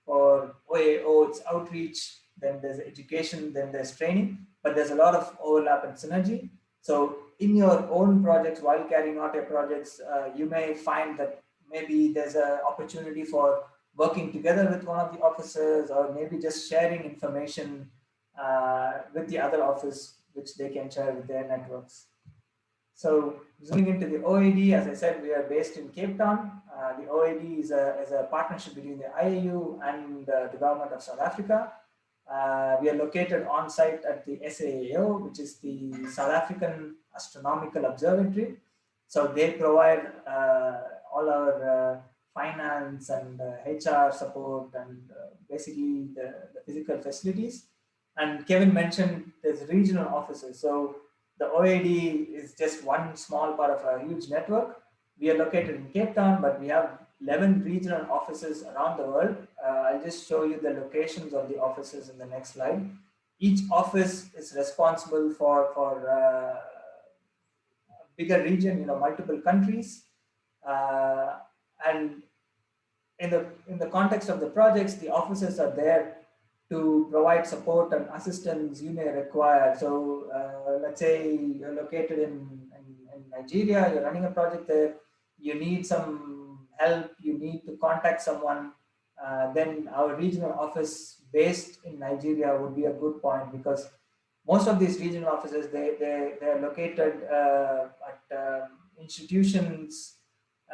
For OAO, it's outreach. Then there's education. Then there's training. But there's a lot of overlap and synergy. So in your own projects, while carrying out your projects, you may find that maybe there's an opportunity for working together with one of the officers, or maybe just sharing information with the other office, which they can share with their networks. So zooming into the OAD, as I said, we are based in Cape Town. The OAD is a partnership between the IAU and the government of South Africa. We are located on site at the SAAO, which is the South African Astronomical Observatory. So they provide all our finance and HR support and basically the physical facilities. And Kevin mentioned there's regional offices. So the OAD is just one small part of a huge network. We are located in Cape Town, but we have 11 regional offices around the world. I'll just show you the locations of the offices in the next slide. Each office is responsible for a bigger region, multiple countries. And in the context of the projects, the offices are there to provide support and assistance you may require. So let's say you're located in Nigeria, you're running a project there, you need some help, you need to contact someone, then our regional office based in Nigeria would be a good point, because most of these regional offices, they're located at institutions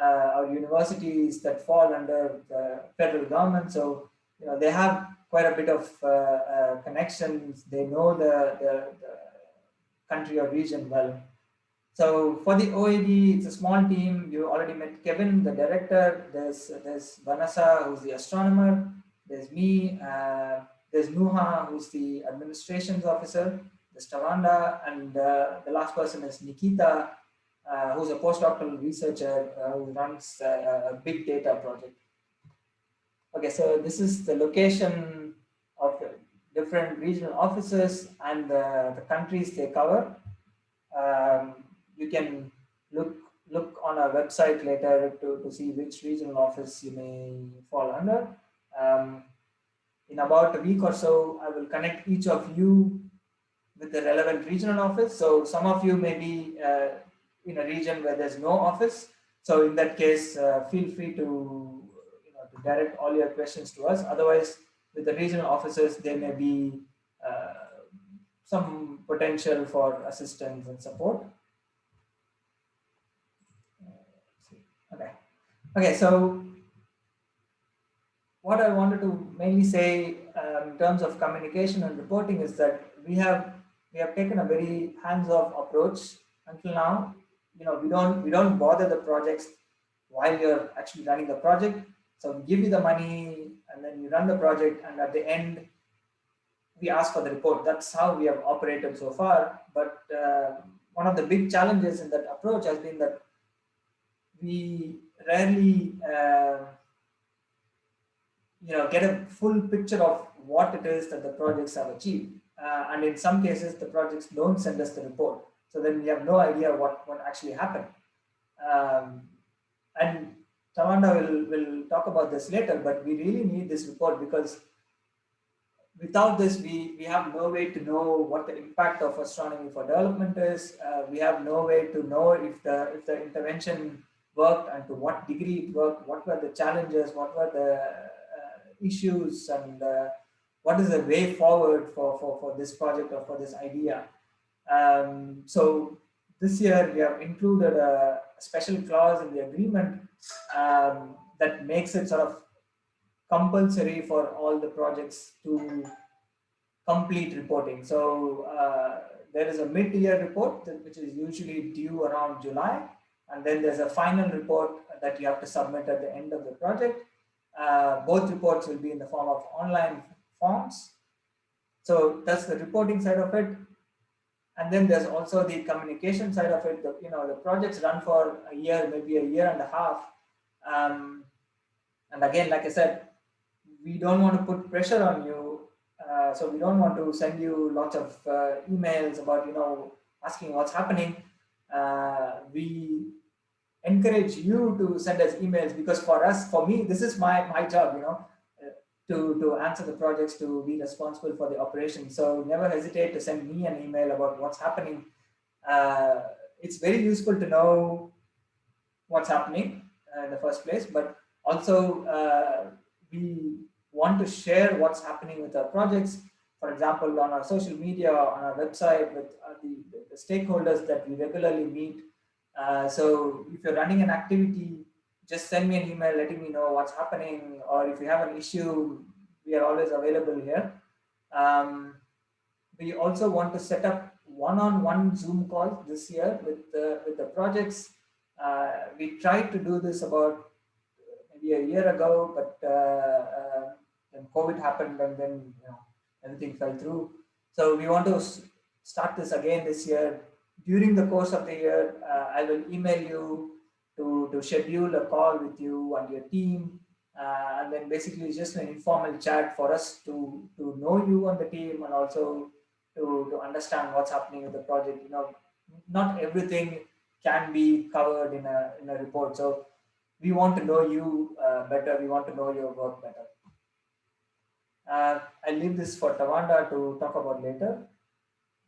or universities that fall under the federal government. So they have quite a bit of connections. They know the country or region well. So for the OAD, it's a small team. You already met Kevin, the director. There's Vanessa, who's the astronomer. There's me. There's Nuha, who's the administrations officer. There's Tawanda, and the last person is Nikita, who's a postdoctoral researcher who runs a big data project. Okay, so this is the location of the different regional offices and the countries they cover. You can look on our website later to see which regional office you may fall under. In about a week or so, I will connect each of you with the relevant regional office. So some of you may be in a region where there's no office. So in that case, feel free to direct all your questions to us. Otherwise, with the regional offices, there may be some potential for assistance and support. Okay, so what I wanted to mainly say in terms of communication and reporting is that we have taken a very hands-off approach until now. We don't bother the projects while you're actually running the project. So we give you the money and then you run the project, and at the end we ask for the report. That's how we have operated so far. But one of the big challenges in that approach has been that we rarely get a full picture of what it is that the projects have achieved. And in some cases, the projects don't send us the report. So then we have no idea what actually happened. And Tawanda will talk about this later, but we really need this report, because without this, we have no way to know what the impact of astronomy for development is. We have no way to know if the intervention worked and to what degree it worked, what were the challenges, what were the issues, and what is the way forward for this project or for this idea. So this year we have included a special clause in the agreement that makes it sort of compulsory for all the projects to complete reporting. So there is a mid-year report which is usually due around July, and then there's a final report that you have to submit at the end of the project. Both reports will be in the form of online forms. So that's the reporting side of it. And then there's also the communication side of it. The projects run for a year, maybe a year and a half. And again, like I said, we don't want to put pressure on you. So we don't want to send you lots of emails about, asking what's happening. We encourage you to send us emails, because for me, this is my job, to answer the projects, to be responsible for the operation. So never hesitate to send me an email about what's happening. It's very useful to know what's happening in the first place, but also we want to share what's happening with our projects. For example, on our social media, on our website, with the stakeholders that we regularly meet. So if you're running an activity, just send me an email letting me know what's happening, or if you have an issue, we are always available here. We also want to set up one-on-one Zoom calls this year with the projects. We tried to do this about maybe a year ago, but then COVID happened, and then everything fell through. So we want to start this again this year. During the course of the year, I will email you to schedule a call with you and your team, and then basically it's just an informal chat for us to know you on the team, and also to understand what's happening with the project. Not everything can be covered in a report, so we want to know you better. We want to know your work better. I'll leave this for Tawanda to talk about later.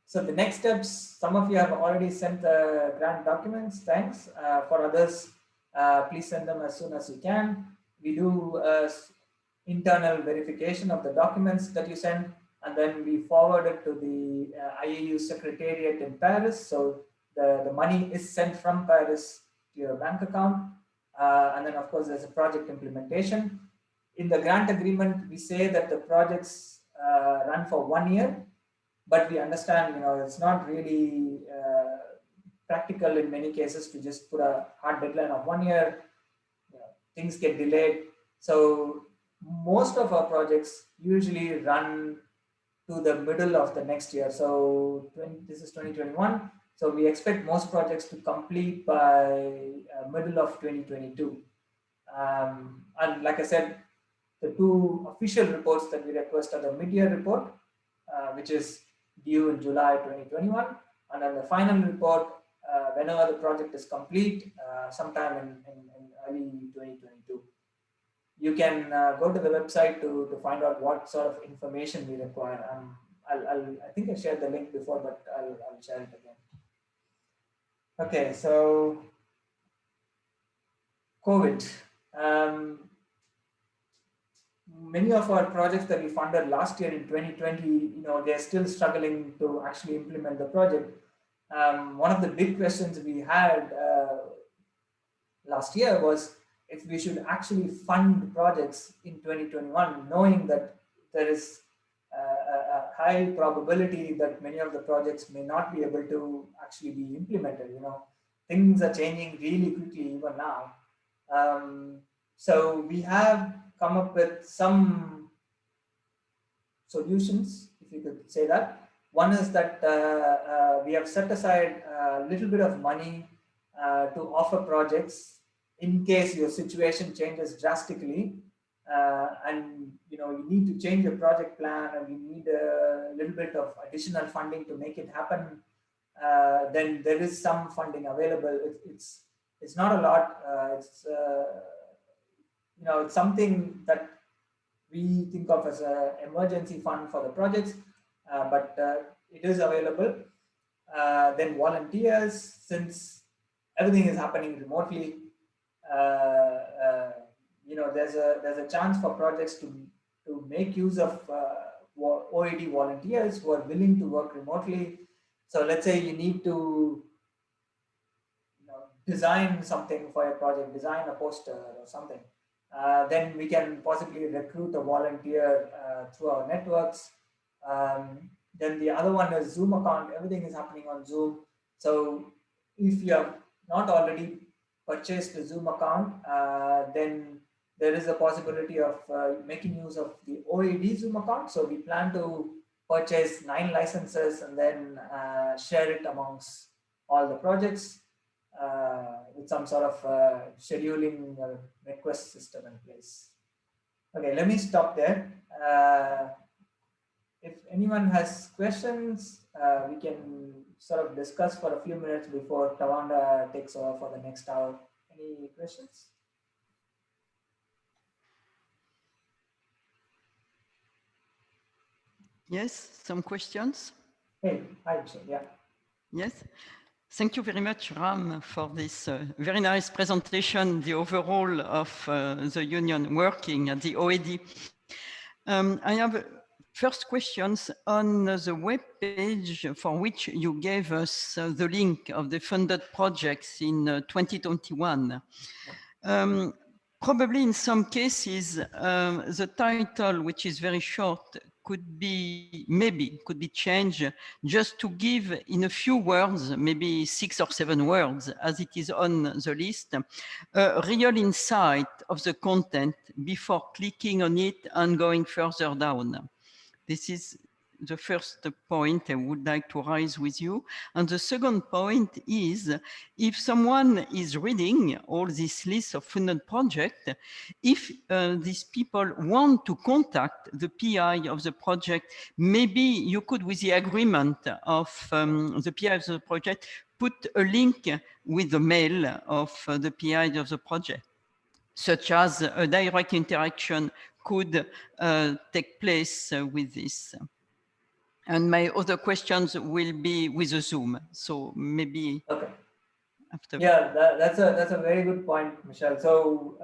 So the next steps, some of you have already sent the grant documents, thanks. For others, please send them as soon as you can. We do internal verification of the documents that you send, and then we forward it to the IAU Secretariat in Paris. So the money is sent from Paris to your bank account. And then of course there's a project implementation. In the grant agreement, we say that the projects run for 1 year, but we understand, it's not really practical in many cases to just put a hard deadline of 1 year. Things get delayed. So most of our projects usually run to the middle of the next year. So this is 2021. So we expect most projects to complete by middle of 2022. And like I said, the two official reports that we request are the mid-year report, which is due in July 2021, and then the final report whenever the project is complete, sometime in early 2022. You can go to the website to find out what sort of information we require. I think I shared the link before, but I'll share it again. Okay, so COVID. Many of our projects that we funded last year in 2020, they're still struggling to actually implement the project. One of the big questions we had last year was if we should actually fund projects in 2021, knowing that there is a high probability that many of the projects may not be able to actually be implemented. Things are changing really quickly even now. So we have come up with some solutions, if you could say that. One is that we have set aside a little bit of money to offer projects in case your situation changes drastically, and you need to change your project plan, and you need a little bit of additional funding to make it happen. Then there is some funding available. It's not a lot. It's something that we think of as an emergency fund for the projects, but it is available. Then volunteers, since everything is happening remotely, there's a chance for projects to make use of OAD volunteers who are willing to work remotely. So let's say you need to design something for your project, design a poster or something. Then we can possibly recruit a volunteer through our networks. Then the other one is Zoom account. Everything is happening on Zoom. So if you have not already purchased a Zoom account, then there is a possibility of making use of the OAD Zoom account. So we plan to purchase 9 licenses and then share it amongst all the projects with some sort of scheduling request system in place. Okay, let me stop there. If anyone has questions, we can sort of discuss for a few minutes before Tawanda takes over for the next hour. Any questions? Yes, some questions? Hey, hi, Michelle. Yeah. Yes. Thank you very much, Ram, for this very nice presentation, the overall of the union working at the OAD. I have first questions on the web page for which you gave us the link of the funded projects in 2021. Probably in some cases, the title, which is very short, could be changed just to give in a few words, maybe 6 or 7 words, as it is on the list, a real insight of the content before clicking on it and going further down. This is the first point I would like to raise with you. And the second point is, if someone is reading all this list of funded projects, if these people want to contact the PI of the project, maybe you could, with the agreement of the PI of the project, put a link with the mail of the PI of the project, such as a direct interaction could take place with this. And my other questions will be with a Zoom, so maybe after. Yeah, that's a very good point, Michelle. So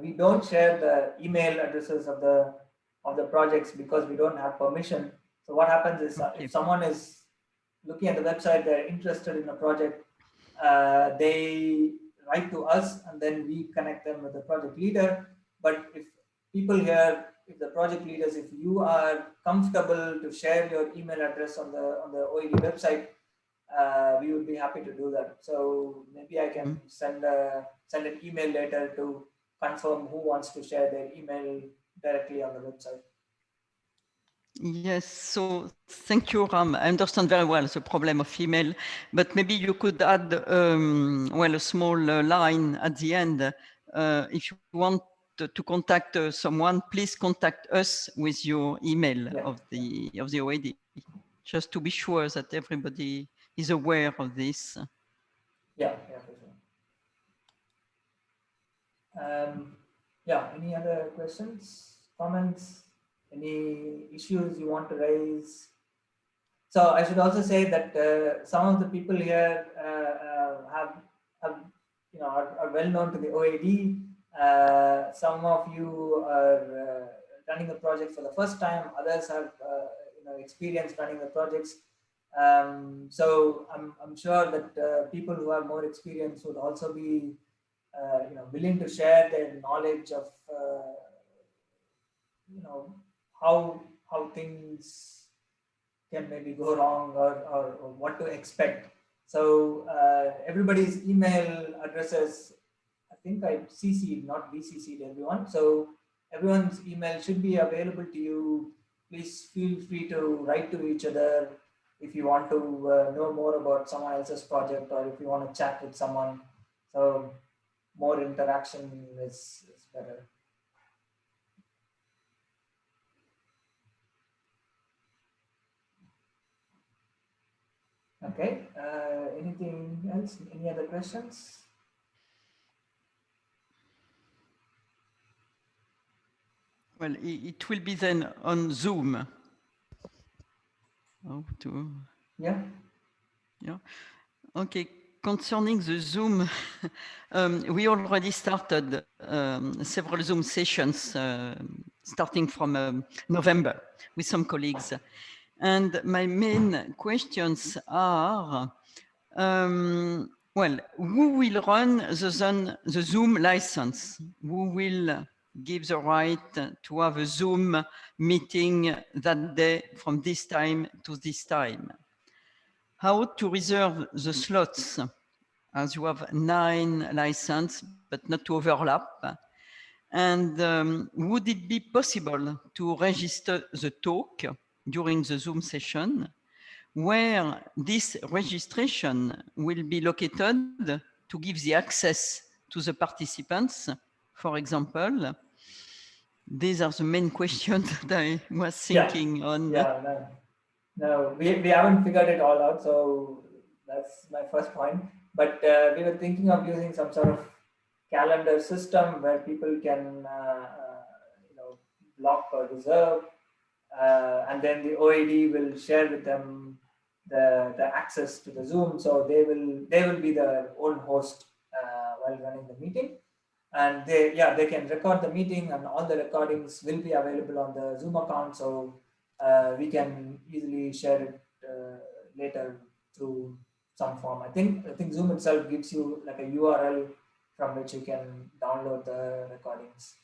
we don't share the email addresses of the projects because we don't have permission. So what happens is if someone is looking at the website, they're interested in a project, they write to us and then we connect them with the project leader. But if people here, if the project leaders, if you are comfortable to share your email address on the OAD website, we would be happy to do that. So maybe I can send an email later to confirm who wants to share their email directly on the website. Yes, so thank you, Ram. I understand very well the problem of email, but maybe you could add, well, a small line at the end. If you want to contact someone, please contact us with your email of the OAD, just to be sure that everybody is aware of this. Yeah, for sure. Yeah, any other questions, comments, any issues you want to raise? So I should also say that some of the people here have are well known to the OAD. Some of you are running the project for the first time. Others have experience running the projects. So I'm sure that people who have more experience would also be willing to share their knowledge of how things can maybe go wrong or what to expect. So everybody's email addresses, I think I CC'd, not BCC'd everyone. So everyone's email should be available to you. Please feel free to write to each other if you want to know more about someone else's project or if you want to chat with someone. So more interaction is better. Okay, anything else? Any other questions? Well, it will be then on Zoom. Yeah. Okay. Concerning the Zoom, we already started several Zoom sessions starting from November with some colleagues. And my main questions are, well, who will run the Zoom license? Who will give the right to have a Zoom meeting that day from this time to this time? How to reserve the slots, as you have 9 licenses, but not to overlap? And would it be possible to register the talk during the Zoom session, where this registration will be located to give the access to the participants. For example, these are the main questions that I was thinking on. Yeah, no, we haven't figured it all out, so that's my first point. But we were thinking of using some sort of calendar system where people can block or reserve, and then the OAD will share with them the access to the Zoom, so they will be their own host while running the meeting, and they can record the meeting, and all the recordings will be available on the Zoom account, so we can easily share it later through some form. I think Zoom itself gives you like a URL from which you can download the recordings.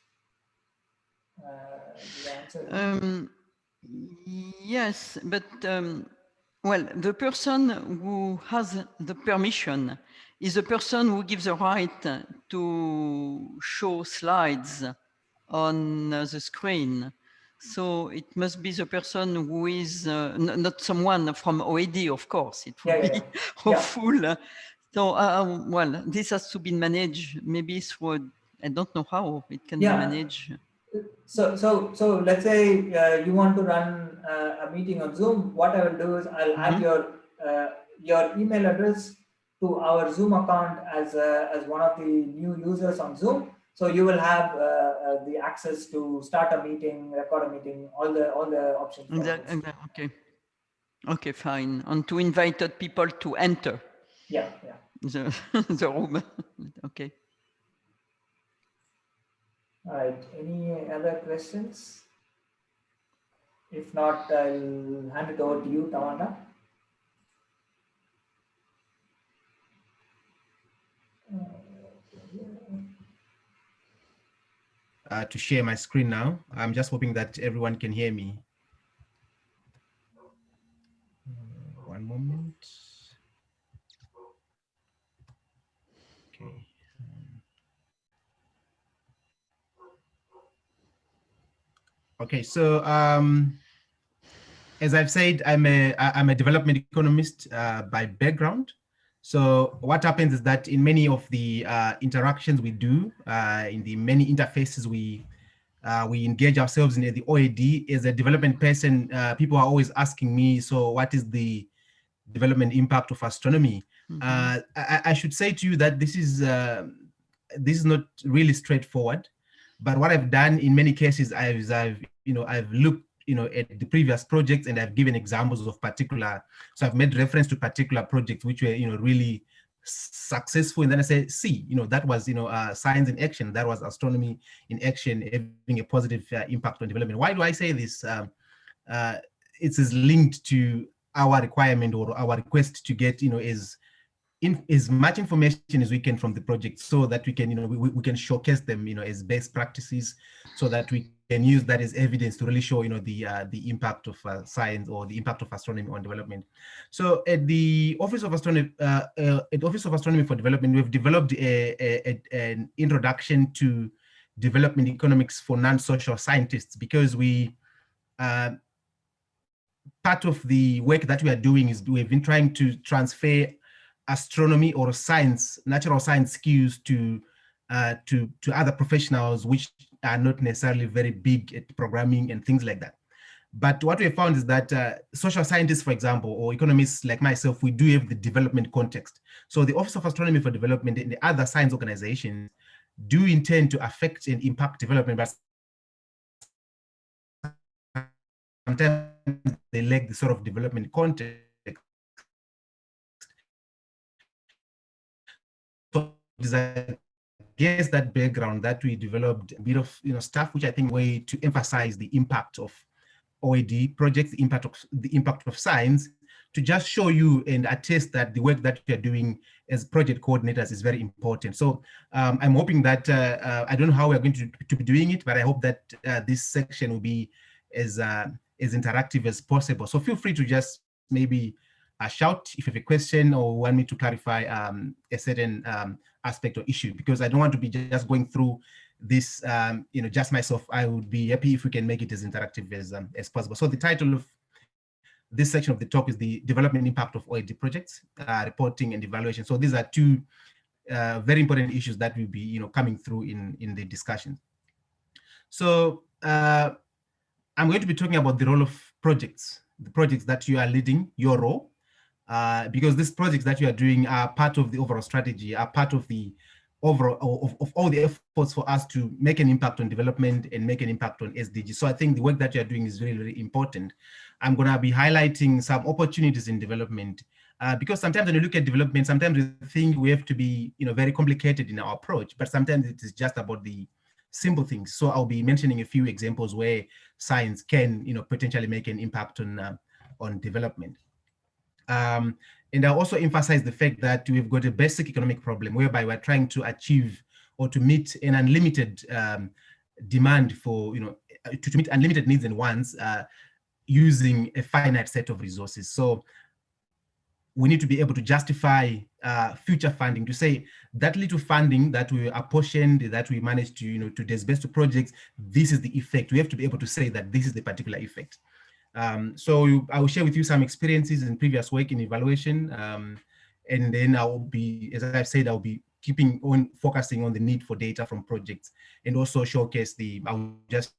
Yes, but well, the person who has the permission is the person who gives the right to show slides on the screen. So it must be the person who is not someone from OAD, of course. It would be awful. So, well, this has to be managed maybe through, I don't know how it can be managed. So let's say you want to run a meeting on Zoom. What I will do is I'll add your email address to our Zoom account as one of the new users on Zoom. So you will have the access to start a meeting, record a meeting, all the options. Okay. Okay, fine. And to invite people to enter. Yeah. The room. Okay. All right. Any other questions? If not, I'll hand it over to you, Tawanda. To share my screen now. I'm just hoping that everyone can hear me. One moment. Okay. Okay, so as I've said, I'm a development economist by background. So what happens is that in many of the interactions we do, in the many interfaces we engage ourselves in the OAD, as a development person, people are always asking me, so what is the development impact of astronomy? I should say to you that this is not really straightforward, but what I've done in many cases, I've looked at the previous projects, and I've given examples of particular, so I've made reference to particular projects which were really successful, and then I say, see, that was science in action, that was astronomy in action, having a positive impact on development. Why do I say this? It is linked to our requirement or our request to get as much information as we can from the project, so that we can we can showcase them as best practices, so that we can use that as evidence to really show the impact of science or the impact of astronomy on development. So at the Office of Astronomy for Development, we've developed an introduction to development economics for non-social scientists, because we part of the work that we are doing is we've been trying to transfer astronomy or science, natural science skills to other professionals which are not necessarily very big at programming and things like that. But what we have found is that social scientists, for example, or economists like myself, we do have the development context. So the Office of Astronomy for Development and the other science organizations do intend to affect and impact development, but sometimes they lack the sort of development context. So it's against that background that we developed a bit of stuff which I think way to emphasize the impact of OAD projects, the impact of science, to just show you and attest that the work that we are doing as project coordinators is very important. So I'm hoping that I don't know how we're going to be doing it, but I hope that this section will be as interactive as possible. So feel free to just maybe shout if you have a question or want me to clarify a certain aspect or issue, because I don't want to be just going through this just myself. I would be happy if we can make it as interactive as possible. So the title of this section of the talk is the development impact of OAD projects, reporting and evaluation. So these are two very important issues that will be coming through in the discussion. So I'm going to be talking about the role of projects, the projects that you are leading, your role, because these projects that you are doing are part of the overall strategy, are part of the overall of all the efforts for us to make an impact on development and make an impact on SDG. So I think the work that you are doing is really, really important. I'm going to be highlighting some opportunities in development, because sometimes when you look at development, sometimes we think we have to be very complicated in our approach, but sometimes it is just about the simple things. So I'll be mentioning a few examples where science can potentially make an impact on development. And I'll also emphasize the fact that we've got a basic economic problem whereby we're trying to achieve or to meet an unlimited demand for, to meet unlimited needs and wants using a finite set of resources. So we need to be able to justify future funding, to say that little funding that we apportioned, that we managed to, to disburse to projects, this is the effect. We have to be able to say that this is the particular effect. So I will share with you some experiences in previous work in evaluation, and then I will be, as I've said, I'll be keeping on focusing on the need for data from projects, and also showcase the, I'll just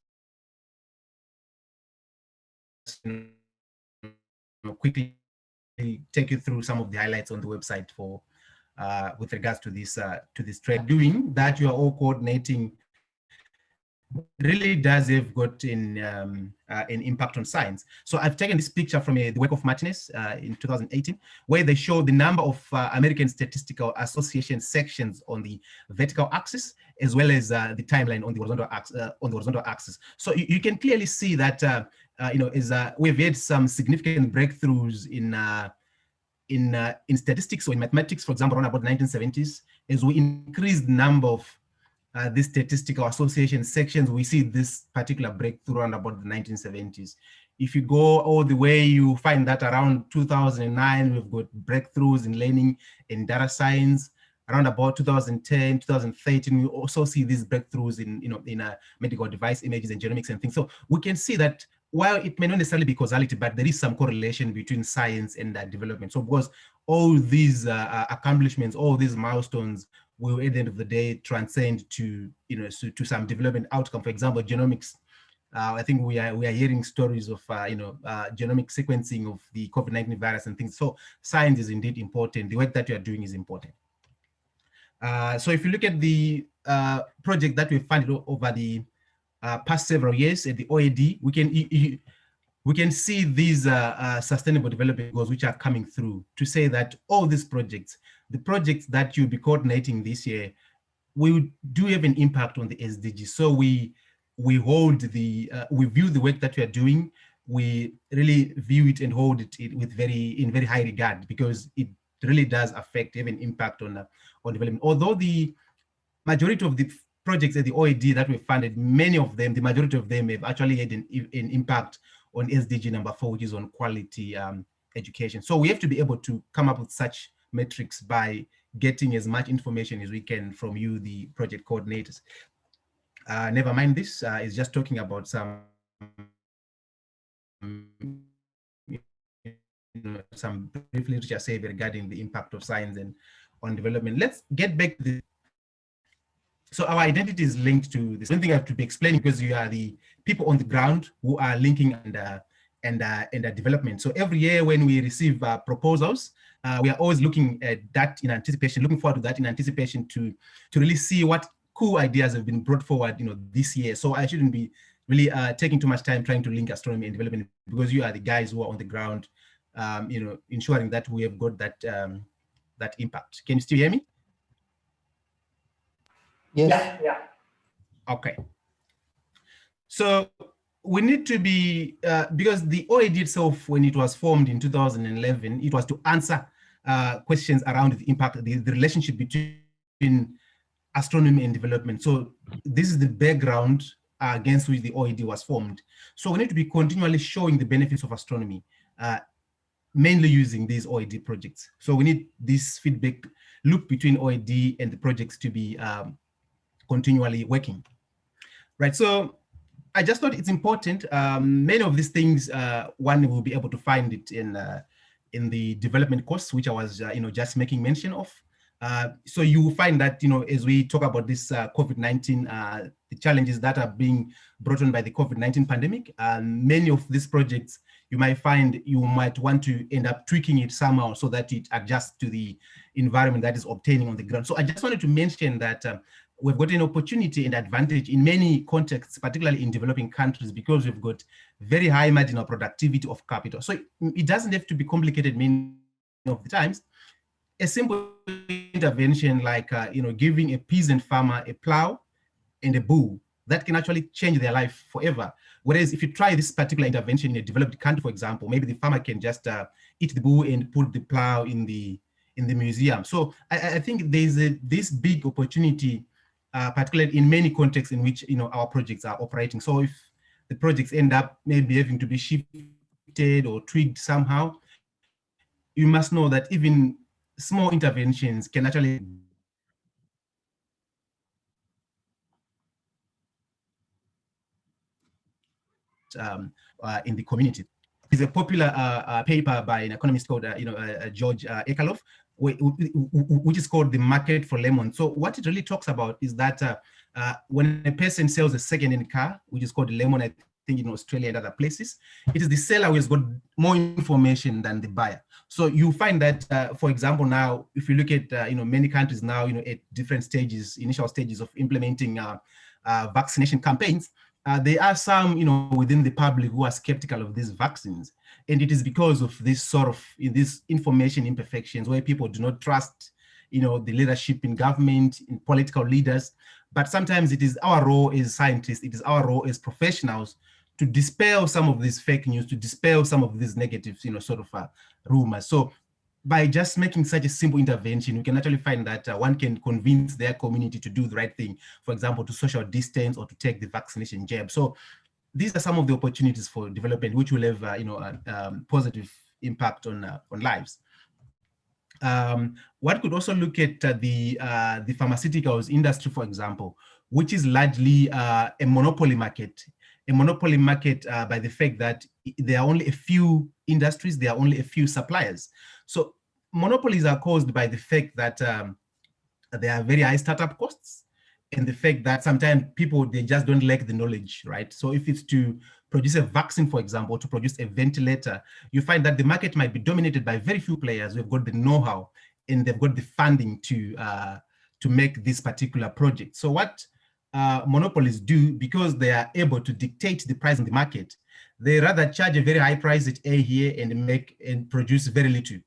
quickly take you through some of the highlights on the website for with regards to this trade. Doing that, you are all coordinating really does have got an impact on science. So I've taken this picture from the work of Martinez in 2018, where they show the number of American Statistical Association sections on the vertical axis, as well as the timeline on the horizontal axis. So you can clearly see that we've had some significant breakthroughs in statistics or in mathematics, for example, around about the 1970s, as we increased the number of these statistical association sections, we see this particular breakthrough around about the 1970s. If you go all the way, you find that around 2009, we've got breakthroughs in learning and data science. Around about 2010, 2013, we also see these breakthroughs in medical device images and genomics and things. So we can see that while it may not necessarily be causality, but there is some correlation between science and development. So because all these accomplishments, all these milestones will at the end of the day transcend to to some development outcome. For example, genomics. I think we are hearing stories of genomic sequencing of the COVID-19 virus and things. So science is indeed important. The work that you are doing is important. So if you look at the project that we've funded over the past several years at the OAD, we can see these sustainable development goals which are coming through to say that all these projects, the projects that you'll be coordinating this year, we do have an impact on the SDG. So we hold the, we view the work that we are doing, we really view it and hold it with in very high regard, because it really does affect, have an impact on development. Although the majority of the projects at the OAD that we funded, many of them, the majority of them have actually had an impact on SDG number 4, which is on quality education. So we have to be able to come up with such metrics by getting as much information as we can from you, the project coordinators. Never mind this, is just talking about some brief literature survey regarding the impact of science and on development. Let's get back to the, so our identity is linked to this. One thing I have to be explaining, because you are the people on the ground who are linking and development. So every year when we receive proposals, we are always looking at that in anticipation, looking forward to that in anticipation to really see what cool ideas have been brought forward, this year. So I shouldn't be really taking too much time trying to link astronomy and development, because you are the guys who are on the ground, ensuring that we have got that that impact. Can you still hear me? Yes. Yeah. Okay. So we need to be, because the OAD itself, when it was formed in 2011, it was to answer questions around the impact, the relationship between astronomy and development. So this is the background against which the OAD was formed. So we need to be continually showing the benefits of astronomy, mainly using these OAD projects. So we need this feedback loop between OAD and the projects to be continually working. Right, so I just thought it's important. Many of these things, one will be able to find it in the development course, which I was, just making mention of. So you will find that, as we talk about this COVID-19, the challenges that are being brought on by the COVID-19 pandemic, many of these projects, you might want to end up tweaking it somehow so that it adjusts to the environment that is obtaining on the ground. So I just wanted to mention that we've got an opportunity and advantage in many contexts, particularly in developing countries, because we've got very high marginal productivity of capital. So it doesn't have to be complicated many of the times. A simple intervention like, giving a peasant farmer a plow and a bull, that can actually change their life forever. Whereas if you try this particular intervention in a developed country, for example, maybe the farmer can just eat the bull and put the plow in the museum. So I think there's this big opportunity, particularly in many contexts in which our projects are operating. So if the projects end up maybe having to be shifted or tweaked somehow, you must know that even small interventions can actually in the community. There's a popular paper by an economist called George Ekalof, which is called The Market for Lemon. So what it really talks about is that when a person sells a second-hand car, which is called lemon, I think in Australia and other places, it is the seller who has got more information than the buyer. So you find that, for example, now, if you look at many countries now, at different stages, initial stages of implementing vaccination campaigns, there are some, within the public who are skeptical of these vaccines. And it is because of this sort of, these information imperfections where people do not trust, the leadership in government, in political leaders. But sometimes it is our role as scientists, it is our role as professionals to dispel some of these fake news, to dispel some of these negative, rumors. So by just making such a simple intervention, we can actually find that one can convince their community to do the right thing, for example, to social distance or to take the vaccination jab. So these are some of the opportunities for development, which will have a positive impact on lives. One could also look at the pharmaceuticals industry, for example, which is largely a monopoly market. A monopoly market by the fact that there are only a few industries, there are only a few suppliers. So monopolies are caused by the fact that there are very high startup costs and the fact that sometimes people, they just don't lack the knowledge, right? So if it's to produce a vaccine, for example, to produce a ventilator, you find that the market might be dominated by very few players who have got the know-how and they've got the funding to make this particular project. So what monopolies do, because they are able to dictate the price in the market, they rather charge a very high price at A here and produce very little.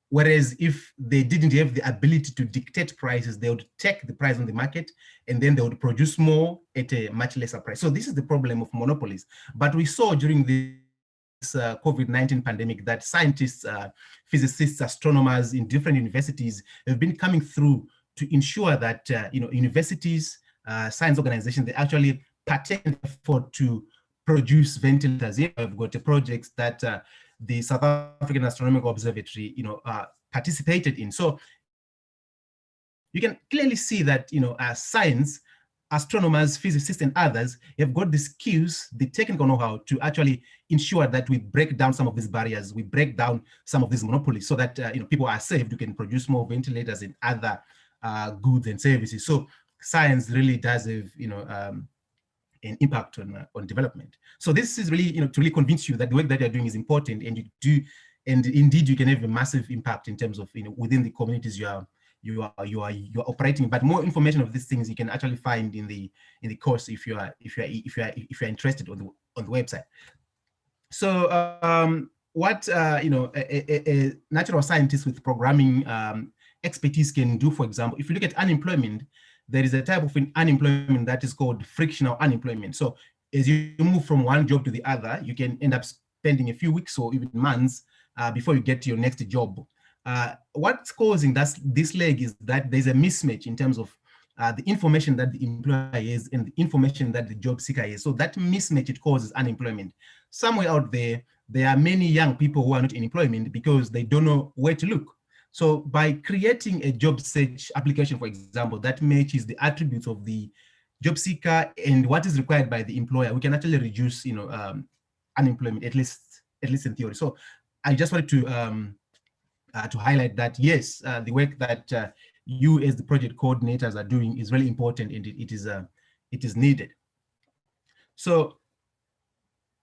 Whereas if they didn't have the ability to dictate prices, they would take the price on the market and then they would produce more at a much lesser price. So this is the problem of monopolies. But we saw during this COVID-19 pandemic that scientists, physicists, astronomers in different universities have been coming through to ensure that universities, science organizations, they actually partake in the effort to produce ventilators. Here I've got a project that the South African Astronomical Observatory, participated in. So you can clearly see that, science, astronomers, physicists, and others have got the skills, the technical know-how to actually ensure that we break down some of these barriers, we break down some of these monopolies, so that people are saved, you can produce more ventilators and other goods and services. So science really does have, an impact on development. So this is really, to really convince you that the work that you're doing is important, and you do, and indeed you can have a massive impact in terms of, within the communities you are operating. But more information of these things you can actually find in the course if you're interested on the website. So what a natural scientist with programming expertise can do, for example, if you look at unemployment, there is a type of unemployment that is called frictional unemployment. So as you move from one job to the other, you can end up spending a few weeks or even months before you get to your next job. What's causing this lag is that there's a mismatch in terms of the information that the employer has and the information that the job seeker has. So that mismatch, it causes unemployment. Somewhere out there, there are many young people who are not in employment because they don't know where to look. So by creating a job search application, for example, that matches the attributes of the job seeker and what is required by the employer, we can actually reduce, unemployment, at least in theory. So I just wanted to highlight that, yes, the work that you as the project coordinators are doing is really important, and it is needed. So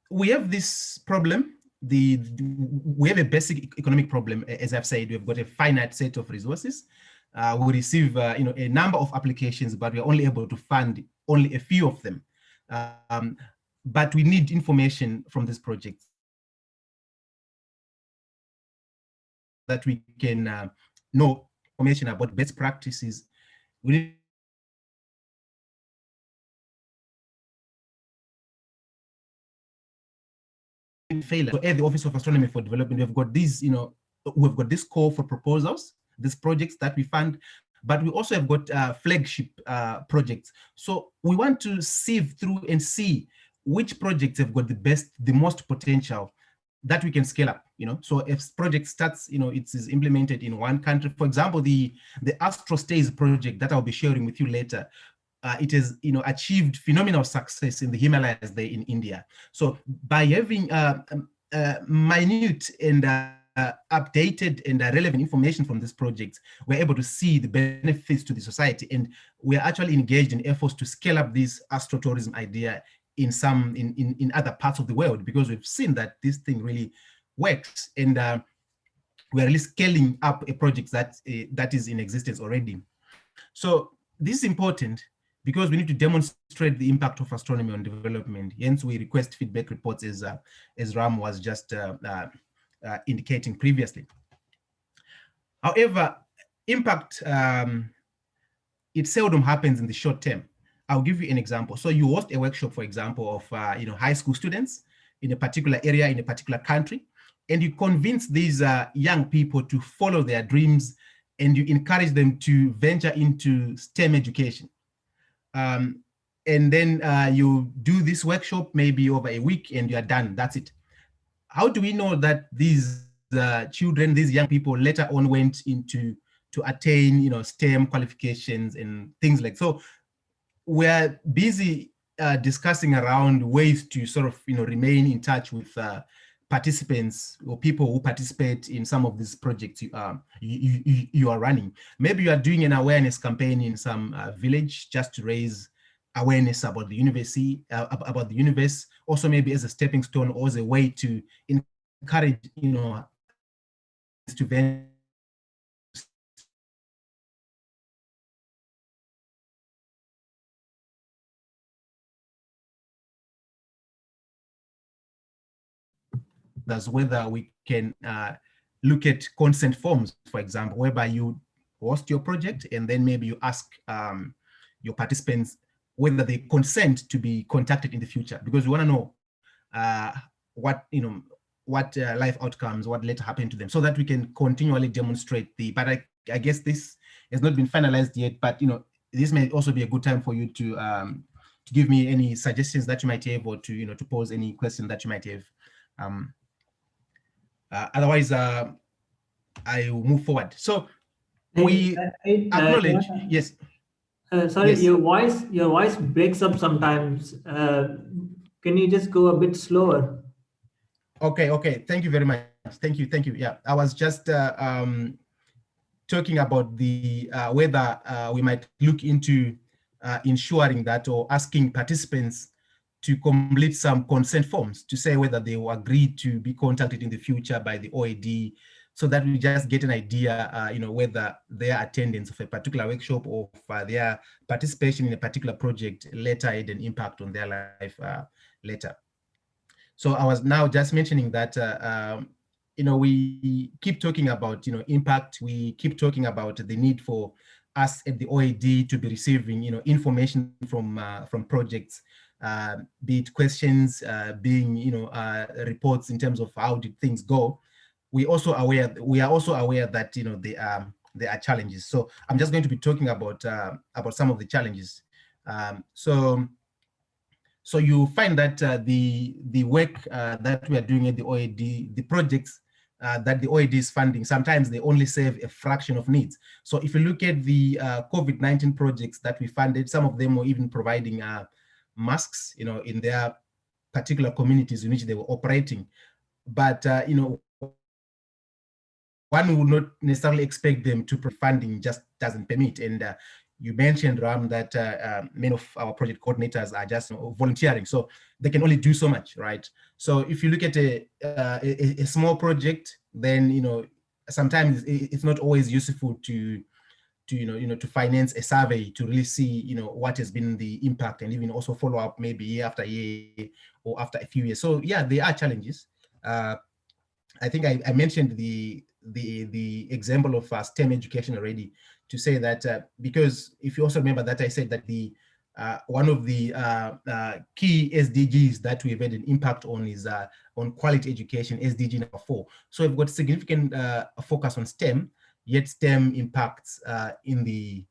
we have this problem. We have a basic economic problem, as I've said. We've got a finite set of resources. We receive a number of applications, but we're only able to fund only a few of them. But we need information from this project that we can know information about best practices. We need failure. So at the Office of Astronomy for Development, we've got these, we've got this call for proposals, these projects that we fund, but we also have got flagship projects. So we want to sieve through and see which projects have got the most potential that we can scale up. So if project starts, it is implemented in one country. For example, the Astro project that I'll be sharing with you later, it has achieved phenomenal success in the Himalayas there in India. So by having minute and updated and relevant information from this project, we're able to see the benefits to the society, and we're actually engaged in efforts to scale up this astrotourism idea in other parts of the world, because we've seen that this thing really works, and we're really scaling up a project that is in existence already. So this is important because we need to demonstrate the impact of astronomy on development. Hence, we request feedback reports, as Ram was just indicating previously. However, impact, it seldom happens in the short term. I'll give you an example. So you host a workshop, for example, of high school students in a particular area, in a particular country, and you convince these young people to follow their dreams, and you encourage them to venture into STEM education. And then you do this workshop maybe over a week, and you are done. That's it. How do we know that these children, these young people, later on went into to attain STEM qualifications and things like so? We're busy discussing around ways to sort of remain in touch with participants or people who participate in some of these projects you are running. Maybe you are doing an awareness campaign in some village just to raise awareness about the university, about the universe. Also, maybe as a stepping stone or as a way to encourage to venture. That's whether we can look at consent forms, for example, whereby you host your project and then maybe you ask your participants whether they consent to be contacted in the future, because we want to know what life outcomes, what later happened to them, so that we can continually demonstrate but I guess this has not been finalized yet, but this may also be a good time for you to give me any suggestions that you might have, or to to pose any question that you might have. Otherwise, I will move forward. So we acknowledge, yes. Sorry, yes. your voice breaks up sometimes. Can you just go a bit slower? Okay. Thank you very much. Thank you. Yeah, I was just talking about the whether we might look into ensuring that, or asking participants to complete some consent forms to say whether they will agree to be contacted in the future by the OAD, so that we just get an idea, whether their attendance of a particular workshop or their participation in a particular project later had an impact on their life later. So I was now just mentioning that, we keep talking about, impact. We keep talking about the need for us at the OAD to be receiving, information from projects, be it questions, being, reports in terms of how did things go. We are also aware that, there are challenges. So I'm just going to be talking about some of the challenges. So you find that the work that we are doing at the OAD, the projects that the OAD is funding, sometimes they only serve a fraction of needs. So if you look at the COVID-19 projects that we funded, some of them were even providing masks, in their particular communities in which they were operating. But, one would not necessarily expect them to provide funding, just doesn't permit. And you mentioned, Ram, that many of our project coordinators are just volunteering, so they can only do so much, right? So if you look at a small project, then sometimes it's not always useful to finance a survey to really see what has been the impact, and even also follow up maybe year after year or after a few years. So yeah, there are challenges. I think I mentioned the example of STEM education already, to say that because if you also remember that I said that the one of the key SDGs that we've had an impact on is on quality education, SDG number 4. So we've got significant focus on STEM, yet STEM impacts in the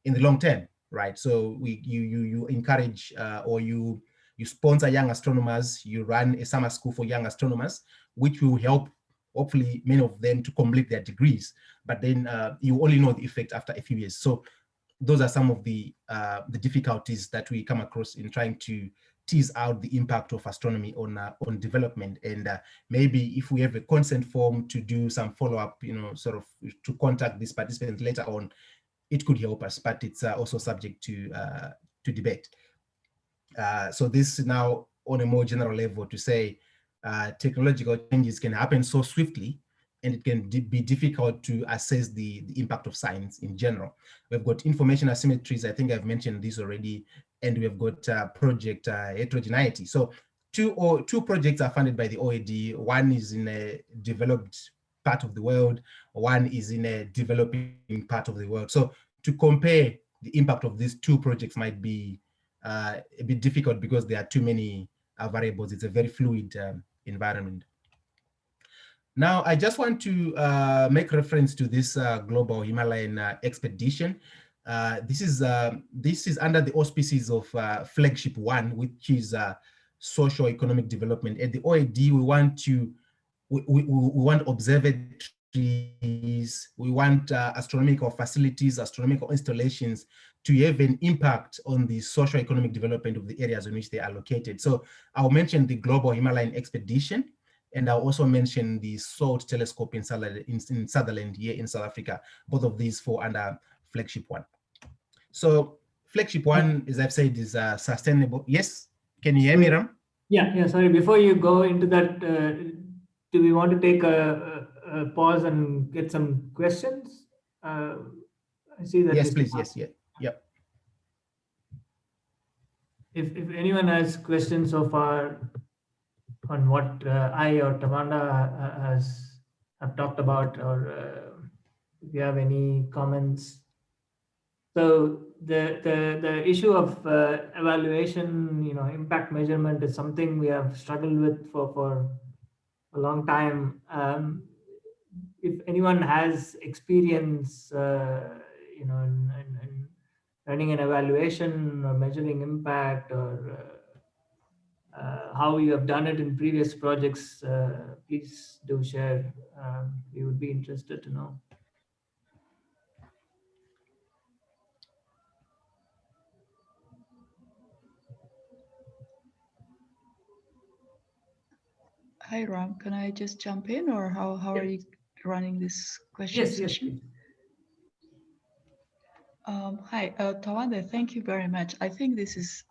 long term, right? So you encourage or you sponsor young astronomers, you run a summer school for young astronomers, which will help hopefully many of them to complete their degrees, but then you only know the effect after a few years. So those are some of the difficulties that we come across in trying to tease out the impact of astronomy on development. And maybe if we have a consent form to do some follow-up, sort of to contact these participants later on, it could help us, but it's also subject to debate. So this is now on a more general level to say technological changes can happen so swiftly, and it can be difficult to assess the impact of science in general. We've got information asymmetries, I think I've mentioned this already, and we've got project heterogeneity. So two projects are funded by the OAD. One is in a developed part of the world, one is in a developing part of the world. So to compare the impact of these two projects might be a bit difficult because there are too many variables. It's a very fluid environment. Now, I just want to make reference to this global Himalayan expedition. This is under the auspices of Flagship 1, which is socio-economic development. At the OAD, we want observatories, we want astronomical facilities, astronomical installations to have an impact on the socio-economic development of the areas in which they are located. So I'll mention the Global Himalayan Expedition, and I'll also mention the SALT telescope in Sutherland here in South Africa. Both of these fall under Flagship 1. So Flagship 1, as I've said, is sustainable. Yes, can you hear me, Ram? Yeah, sorry. Before you go into that, do we want to take a pause and get some questions? I see that. Yes, please. Yes, yeah. Yep. If anyone has questions so far on what I or Tawanda have talked about, or if you have any comments. So the issue of evaluation, impact measurement is something we have struggled with for a long time. If anyone has experience, in running an evaluation or measuring impact, or how you have done it in previous projects, please do share. We would be interested to know. Hi, Ram. Can I just jump in, or how are you running this question session? Hi, Tawanda, thank you very much. I think this is,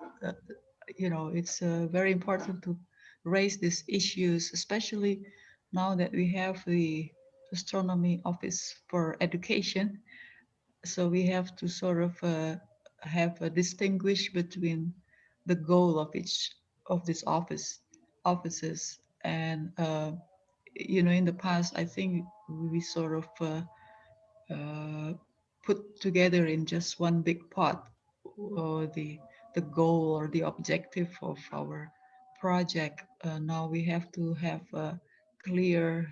it's very important to raise these issues, especially now that we have the Astronomy Office for Education. So we have to sort of have a distinguish between the goal of each of these offices. And, in the past, I think we sort of put together in just one big pot the goal or the objective of our project. Now we have to have a clear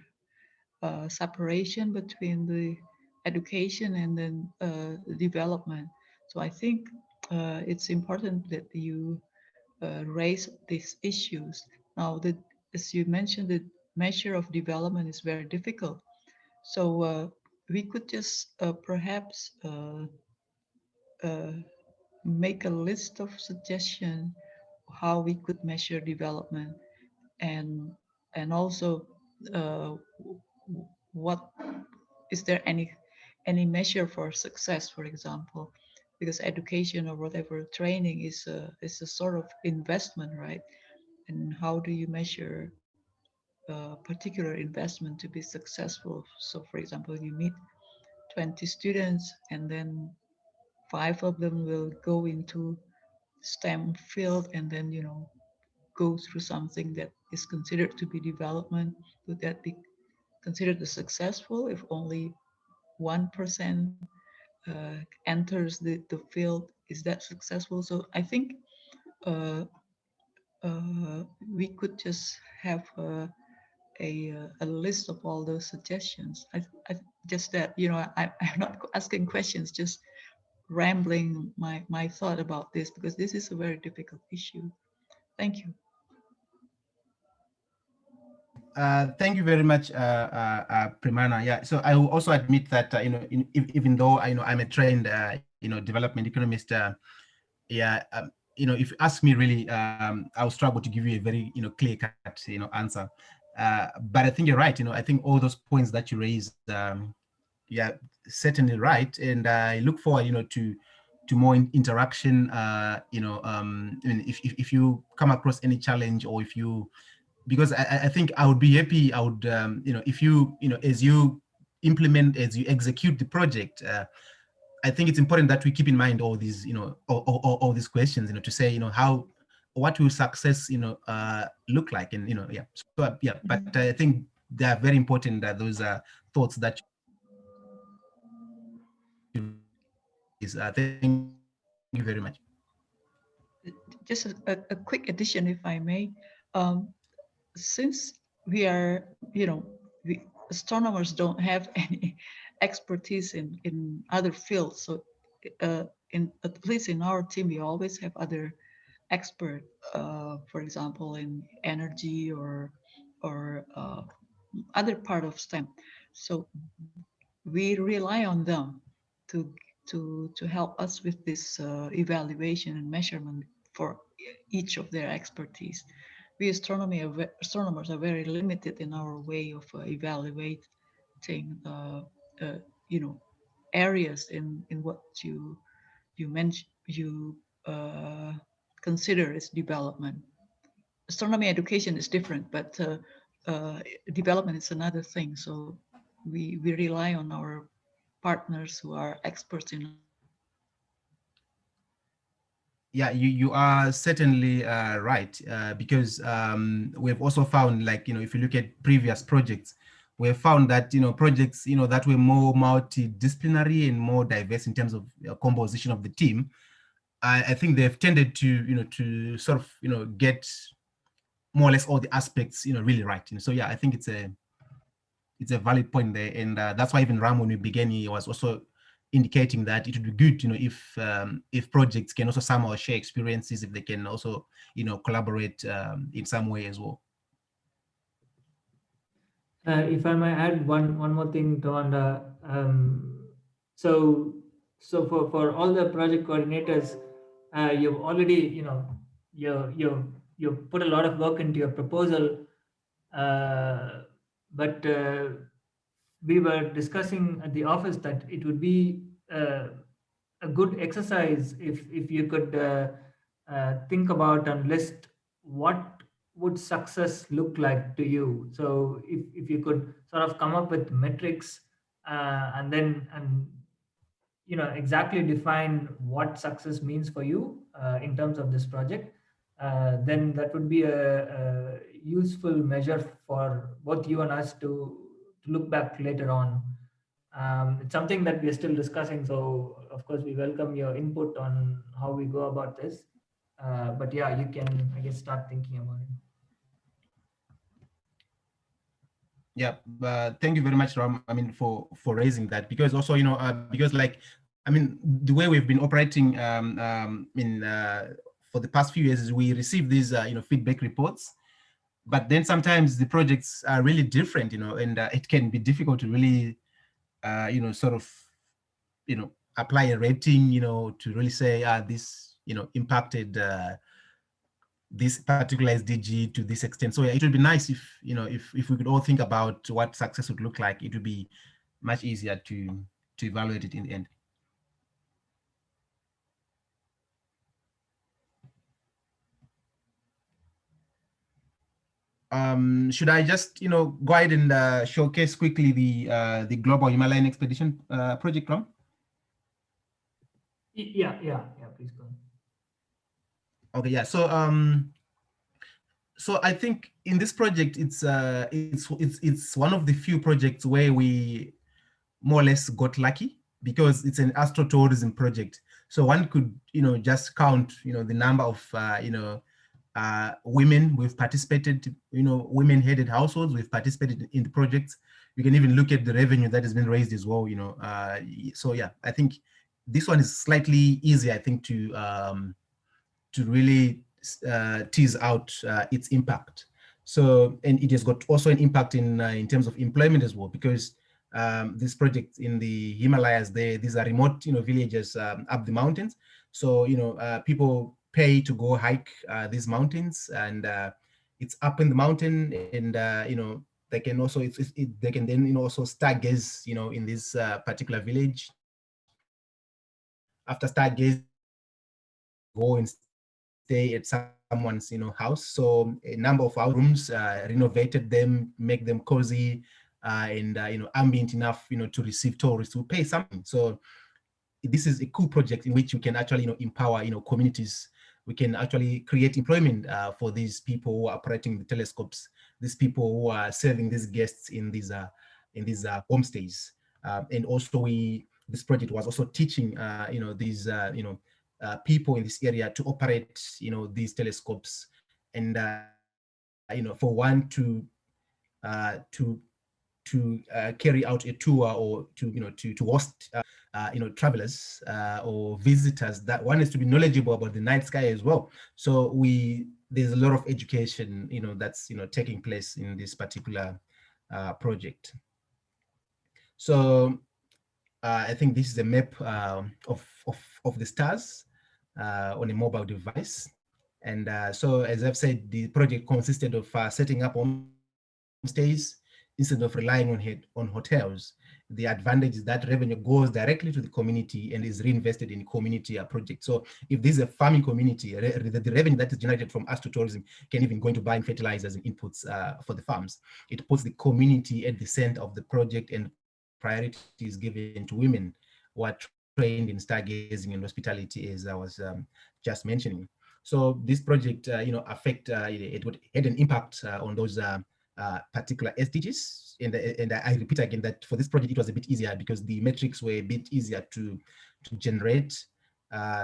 separation between the education and then development. So I think it's important that you raise these issues. Now, as you mentioned, measure of development is very difficult. So we could just perhaps make a list of suggestions how we could measure development, and also what is there any measure for success, for example, because education or whatever training is a sort of investment, right? And how do you measure a particular investment to be successful? So for example, you meet 20 students and then 5 of them will go into STEM field, and then go through something that is considered to be development. Would that be considered as successful if only 1% enters the field? Is that successful? So I think we could just have a list of all those suggestions. I just that I'm not asking questions, just rambling my thought about this, because this is a very difficult issue. Thank you. Thank you very much, Primana. Yeah, so I will also admit that even though I'm a trained development economist, if you ask me really, I'll struggle to give you a very clear cut answer. But I think you're right. I think all those points that you raised, yeah, certainly right, and I look forward to more interaction. If you come across any challenge, or if you, because I think I would be happy. I would, if you, as you implement, as you execute the project, I think it's important that we keep in mind all these, all these questions, to say, how, what will success, look like, and yeah. So yeah, but I think they are very important. That those are thoughts that. Thank you very much. Just a quick addition, if I may. Since we are, we astronomers don't have any expertise in other fields, so at least in our team, we always have other experts, for example, in energy or other part of STEM. So we rely on them to help us with this evaluation and measurement for each of their expertise. We astronomers are very limited in our way of evaluating, areas in what you mentioned, you consider as development. Astronomy education is different, but development is another thing. So we rely on our partners who are experts in. Yeah, you are certainly right, because we've also found, like, if you look at previous projects, we've found that, projects, that were more multidisciplinary and more diverse in terms of composition of the team, I think they've tended to, to sort of, get more or less all the aspects, really right. So yeah, I think it's a valid point there, and that's why even Ram, when we began, he was also indicating that it would be good, if projects can also somehow share experiences, if they can also, collaborate in some way as well. If I may add one more thing, Tawanda. So for all the project coordinators, you've already, you've put a lot of work into your proposal, but we were discussing at the office that it would be a good exercise if you could think about and list what would success look like to you. So if you could sort of come up with metrics, and then exactly define what success means for you in terms of this project, then that would be a useful measure for both you and us to look back later on. It's something that we are still discussing, so of course we welcome your input on how we go about this. But yeah, you can, I guess, start thinking about it. Yeah, thank you very much, Ram. I mean, for raising that, because also, because, like, I mean, the way we've been operating for the past few years is we receive these feedback reports, but then sometimes the projects are really different, and it can be difficult to really, sort of, apply a rating, to really say, this, impacted this particular SDG to this extent. So it would be nice if, if we could all think about what success would look like. It would be much easier to evaluate it in the end. Should I just, go ahead and showcase quickly the Global Himalayan Expedition project, Ram? Yeah, please go on. Okay, yeah. So so I think in this project, it's one of the few projects where we more or less got lucky, because it's an astrotourism project. So one could, just count, the number of, women we've participated, women-headed households we've participated in the projects. You can even look at the revenue that has been raised as well, so yeah, I think this one is slightly easier, I think, to really tease out its impact. So, and it has got also an impact in terms of employment as well, because this project in the Himalayas, these are remote, villages up the mountains. So, people pay to go hike these mountains, and it's up in the mountain, and they can also they can then also stargaze in this particular village. After stargazing, go and stay at someone's house. So a number of our rooms, renovated them, make them cozy, and ambient enough to receive tourists who pay something. So this is a cool project in which we can actually empower communities. We can actually create employment for these people who are operating the telescopes, these people who are serving these guests in these homestays. And also this project was also teaching these people in this area to operate these telescopes, and for one to carry out a tour, or to host travelers or visitors, that one is to be knowledgeable about the night sky as well. So there's a lot of education that's taking place in this particular project. So I think this is a map of the stars on a mobile device. And so, as I've said, the project consisted of setting up homestays instead of relying on hotels. The advantage is that revenue goes directly to the community and is reinvested in community projects. So if this is a farming community, the revenue that is generated from astrotourism can even go into buying fertilizers and inputs for the farms. It puts the community at the center of the project, and priority is given to women who are trained in stargazing and hospitality, as I was just mentioning. So this project, it had an impact on those particular SDGs. And I repeat again that for this project, it was a bit easier because the metrics were a bit easier to generate.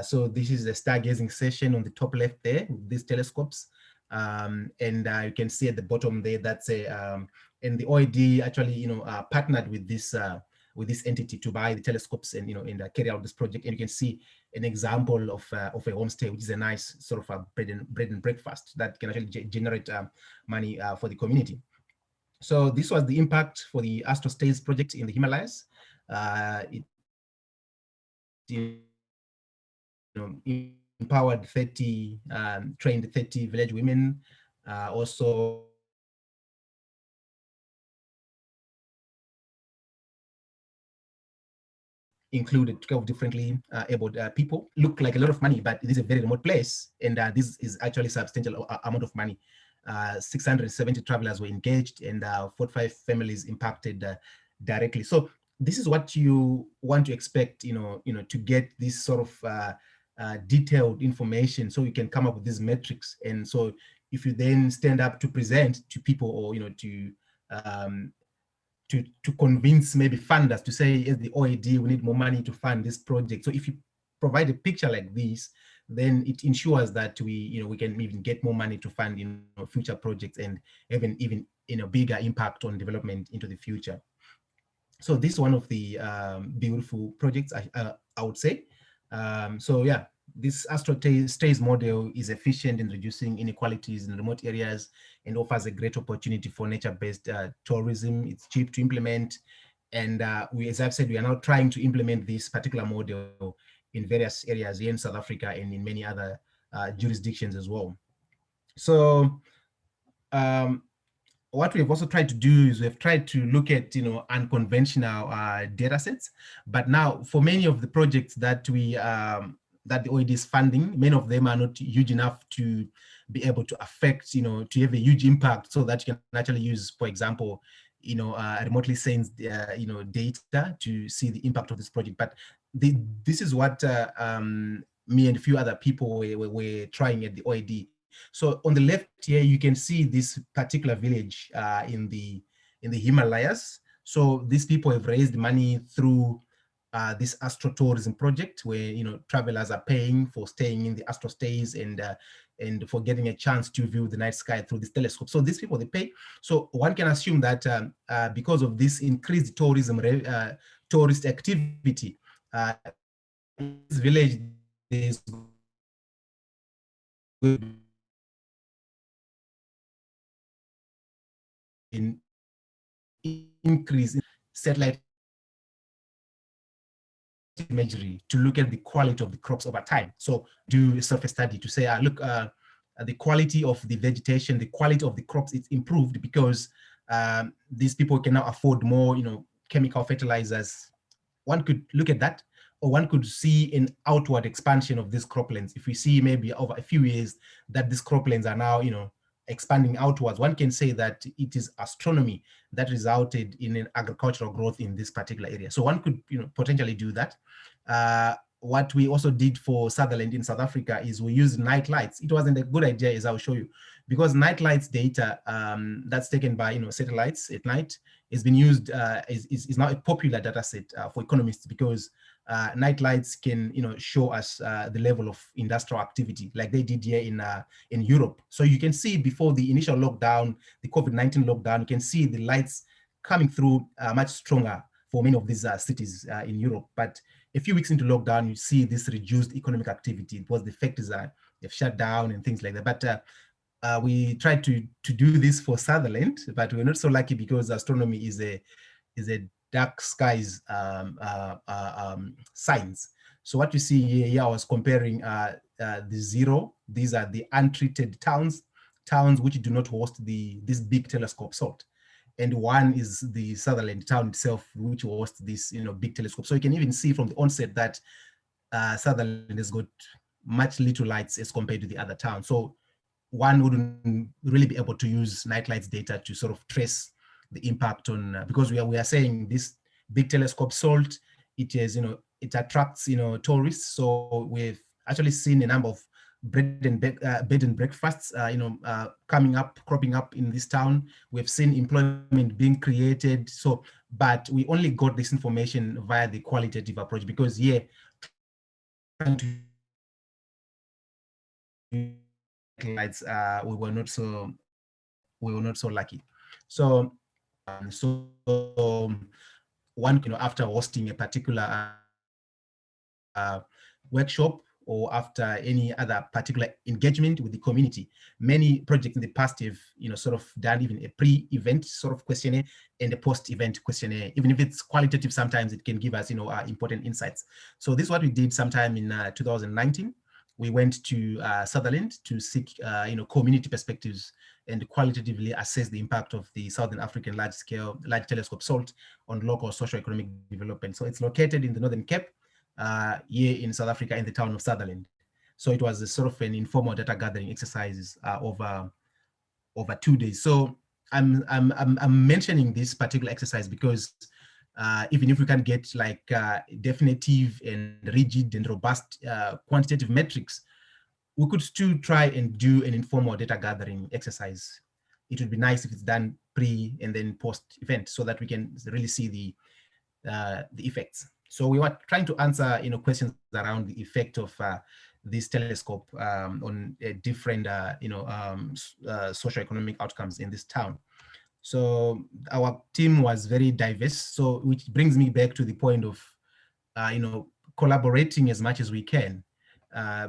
So this is a stargazing session on the top left there with these telescopes. And you can see at the bottom there, that's and the OAD actually, partnered with this entity to buy the telescopes and, and carry out this project. And you can see an example of a homestay, which is a nice sort of a bread and breakfast that can actually generate money for the community. So this was the impact for the Astro Stays project in the Himalayas. It empowered 30, trained 30 village women, also included 12 differently abled people. Look like a lot of money, but it is a very remote place, and this is actually a substantial amount of money. 670 travelers were engaged, and 45 families impacted directly. So this is what you want to expect, to get this sort of detailed information, so you can come up with these metrics. And so if you then stand up to present to people, or to convince maybe funders to say, as the OAD, we need more money to fund this project. So if you provide a picture like this, then it ensures that we can even get more money to fund future projects, and even bigger impact on development into the future. So this is one of the beautiful projects, I would say. So yeah, this Astro Stays model is efficient in reducing inequalities in remote areas and offers a great opportunity for nature-based tourism. It's cheap to implement. And as I've said, we are now trying to implement this particular model in various areas here in South Africa and in many other jurisdictions as well. So what we've also tried to do is we've tried to look at, unconventional data sets. But now for many of the projects that we that the OAD is funding, many of them are not huge enough to be able to affect, to have a huge impact so that you can actually use, for example, remotely sensed, data to see the impact of this project. But this is what me and a few other people were trying at the OAD. So on the left here, you can see this particular village in the Himalayas. So these people have raised money through this astro tourism project, where travelers are paying for staying in the astro stays and for getting a chance to view the night sky through this telescope. So these people, they pay. So one can assume that because of this increased tourism, tourist activity, this village is in increase in satellite imagery to look at the quality of the crops over time. So do a surface study to say, look, the quality of the vegetation, the quality of the crops, it's improved because these people can now afford more, chemical fertilizers. One could look at that, or one could see an outward expansion of these croplands. If we see maybe over a few years that these croplands are now, expanding outwards, one can say that it is astronomy that resulted in an agricultural growth in this particular area. So one could, potentially do that. What we also did for Sutherland in South Africa is we used night lights. It wasn't a good idea, as I'll show you, because night lights data that's taken by satellites at night has been used, is now a popular data set for economists, because night lights can show us the level of industrial activity, like they did here in Europe. So you can see before the initial lockdown, the COVID-19 lockdown, you can see the lights coming through much stronger for many of these cities in Europe. But a few weeks into lockdown, you see this reduced economic activity. It was the factories they've shut down and things like that. But we tried to do this for Sutherland, but we're not so lucky because astronomy is a dark skies science. So what you see here, I was comparing the zero. These are the untreated towns which do not host this big telescope SALT. And one is the Sutherland town itself, which hosts this big telescope. So you can even see from the onset that Sutherland has got much little lights as compared to the other towns. So one wouldn't really be able to use night lights data to sort of trace the impact on, because we are saying this big telescope SALT, it is, it attracts, tourists. So we've actually seen a number of bed and breakfasts, cropping up in this town. We've seen employment being created. So, but we only got this information via the qualitative approach, because trying to lights, we were not so lucky. So one, after hosting a particular workshop, or after any other particular engagement with the community, many projects in the past have sort of done even a pre-event sort of questionnaire and a post-event questionnaire. Even if it's qualitative, sometimes it can give us important insights. So this is what we did sometime in 2019. We went to Sutherland to seek community perspectives and qualitatively assess the impact of the Southern African large telescope SALT on local socio-economic development. So it's located in the Northern Cape, here in South Africa, in the town of Sutherland. So it was a sort of an informal data gathering exercises over 2 days. So I'm mentioning this particular exercise because even if we can get like definitive and rigid and robust quantitative metrics, we could still try and do an informal data gathering exercise. It would be nice if it's done pre and then post event, so that we can really see the effects. So we were trying to answer questions around the effect of this telescope on different socioeconomic outcomes in this town. So our team was very diverse. So which brings me back to the point of collaborating as much as we can.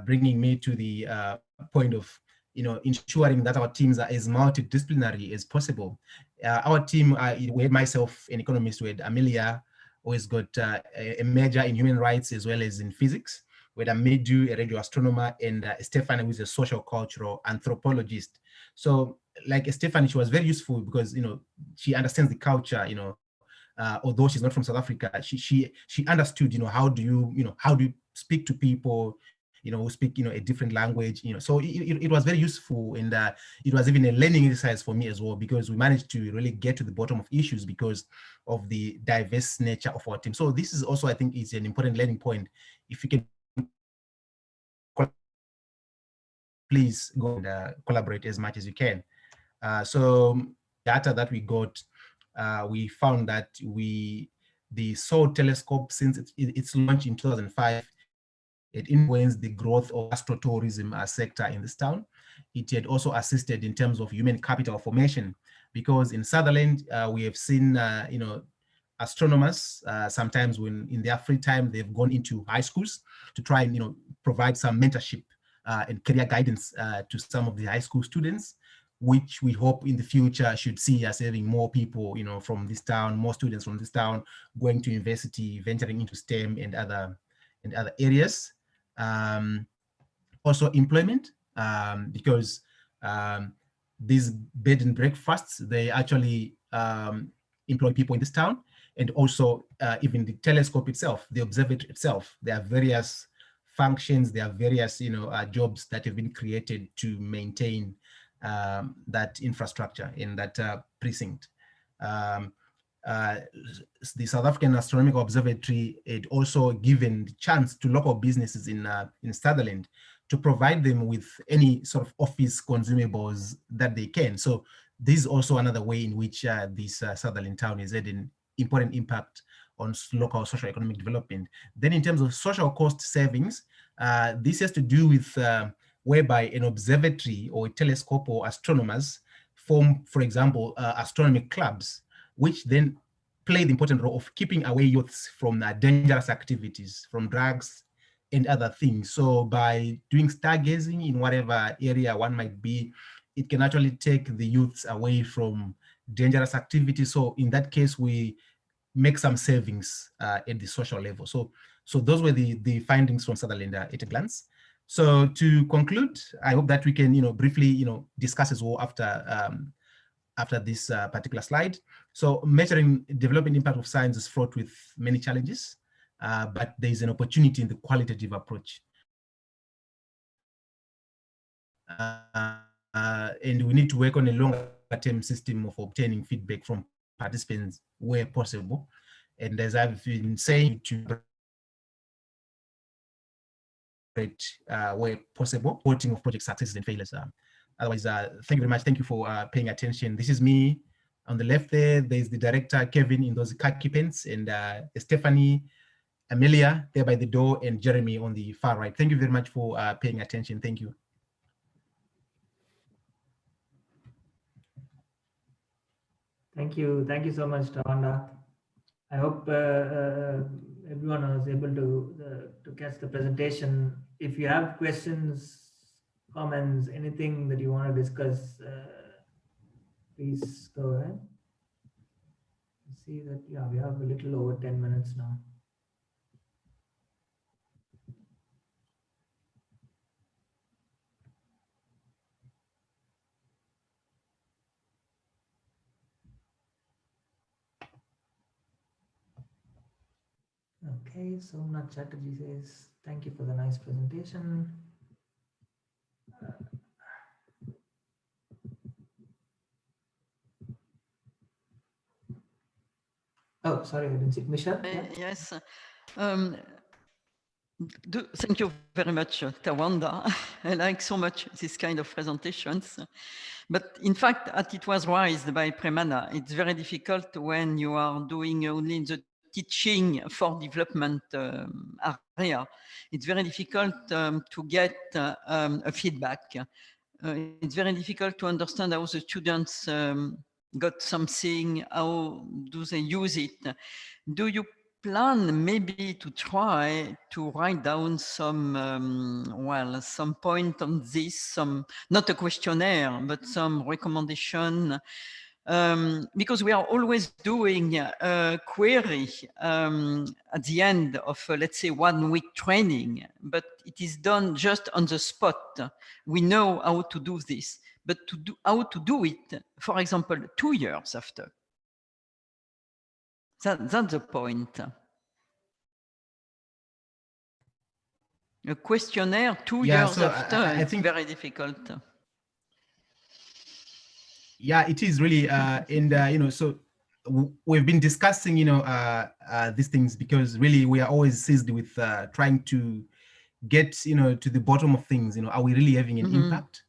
bringing me to the point of ensuring that our teams are as multidisciplinary as possible. Our team, we had myself, an economist, we had Amelia, who has got a major in human rights as well as in physics. We had Amidu, a radio astronomer, and Stephanie, who is a social cultural anthropologist. So like Stephanie, she was very useful because she understands the culture, although she's not from South Africa, she understood, how do you speak to people, who speak, a different language, so it was very useful. And it was even a learning exercise for me as well, because we managed to really get to the bottom of issues because of the diverse nature of our team. So this is also, I think, is an important learning point. If you can please go and collaborate as much as you can. So data that we got, we found that the SOL telescope, since its launch in 2005, it influenced the growth of astrotourism sector in this town. It had also assisted in terms of human capital formation, because in Sutherland, we have seen, astronomers, sometimes when in their free time, they've gone into high schools to try and, provide some mentorship and career guidance to some of the high school students, which we hope in the future should see us having more people, from this town, more students from this town going to university, venturing into STEM and other areas. Also employment, because these bed and breakfasts, they actually employ people in this town. And also even the telescope itself, the observatory itself, there are various functions, there are various jobs that have been created to maintain that infrastructure in that precinct. The South African Astronomical Observatory had also given the chance to local businesses in Sutherland to provide them with any sort of office consumables that they can. So this is also another way in which this Sutherland town has had an important impact on local social economic development. Then in terms of social cost savings, this has to do with whereby an observatory or a telescope or astronomers form, for example, astronomy clubs, which then play the important role of keeping away youths from dangerous activities, from drugs and other things. So by doing stargazing in whatever area one might be, it can actually take the youths away from dangerous activities. So in that case, we make some savings at the social level. So those were the findings from Sutherland at a glance. So to conclude, I hope that we can briefly discuss as well after this particular slide. So measuring development impact of science is fraught with many challenges, but there is an opportunity in the qualitative approach. And we need to work on a longer-term system of obtaining feedback from participants where possible. And as I've been saying, to where possible, reporting of project successes and failures. Otherwise, thank you very much. Thank you for paying attention. This is me. On the left there's the director, Kevin, in those khaki pants, and Stephanie, Amelia, there by the door, and Jeremy on the far right. Thank you very much for paying attention. Thank you. Thank you so much, Tawanda. I hope everyone was able to catch the presentation. If you have questions, comments, anything that you want to discuss, please go ahead. I see that, yeah, we have a little over 10 minutes now. Okay, Somnath Chatterjee says, thank you for the nice presentation. Oh, sorry, I didn't see. Michelle? Yeah? Yes. Thank you very much, Tawanda. I like so much this kind of presentations. But in fact, as it was raised by Premana, it's very difficult when you are doing only the teaching for development area. It's very difficult to get a feedback. It's very difficult to understand how the students got something, how do they use it. Do you plan maybe to try to write down some, well, some point on this, some, not a questionnaire, but some recommendation, because we are always doing a query at the end of, let's say, 1 week training, but it is done just on the spot. We know how to do this, but how to do it, for example, 2 years after. That's the point. A questionnaire 2 years so after, I it's think very difficult. Yeah, it is really, and you know, so we've been discussing, you know, these things because really we are always seized with trying to get, you know, to the bottom of things. You know, are we really having an impact?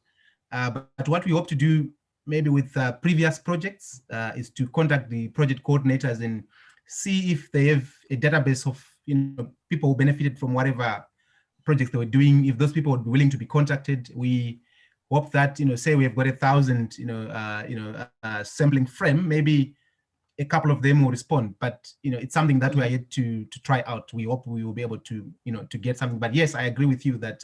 But what we hope to do maybe with previous projects is to contact the project coordinators and see if they have a database of, you know, people who benefited from whatever projects they were doing. If those people would be willing to be contacted, we hope that, you know, say we have got 1,000, sampling frame, maybe a couple of them will respond. But, you know, it's something that we are yet to try out. We hope we will be able to, you know, to get something. But yes, I agree with you that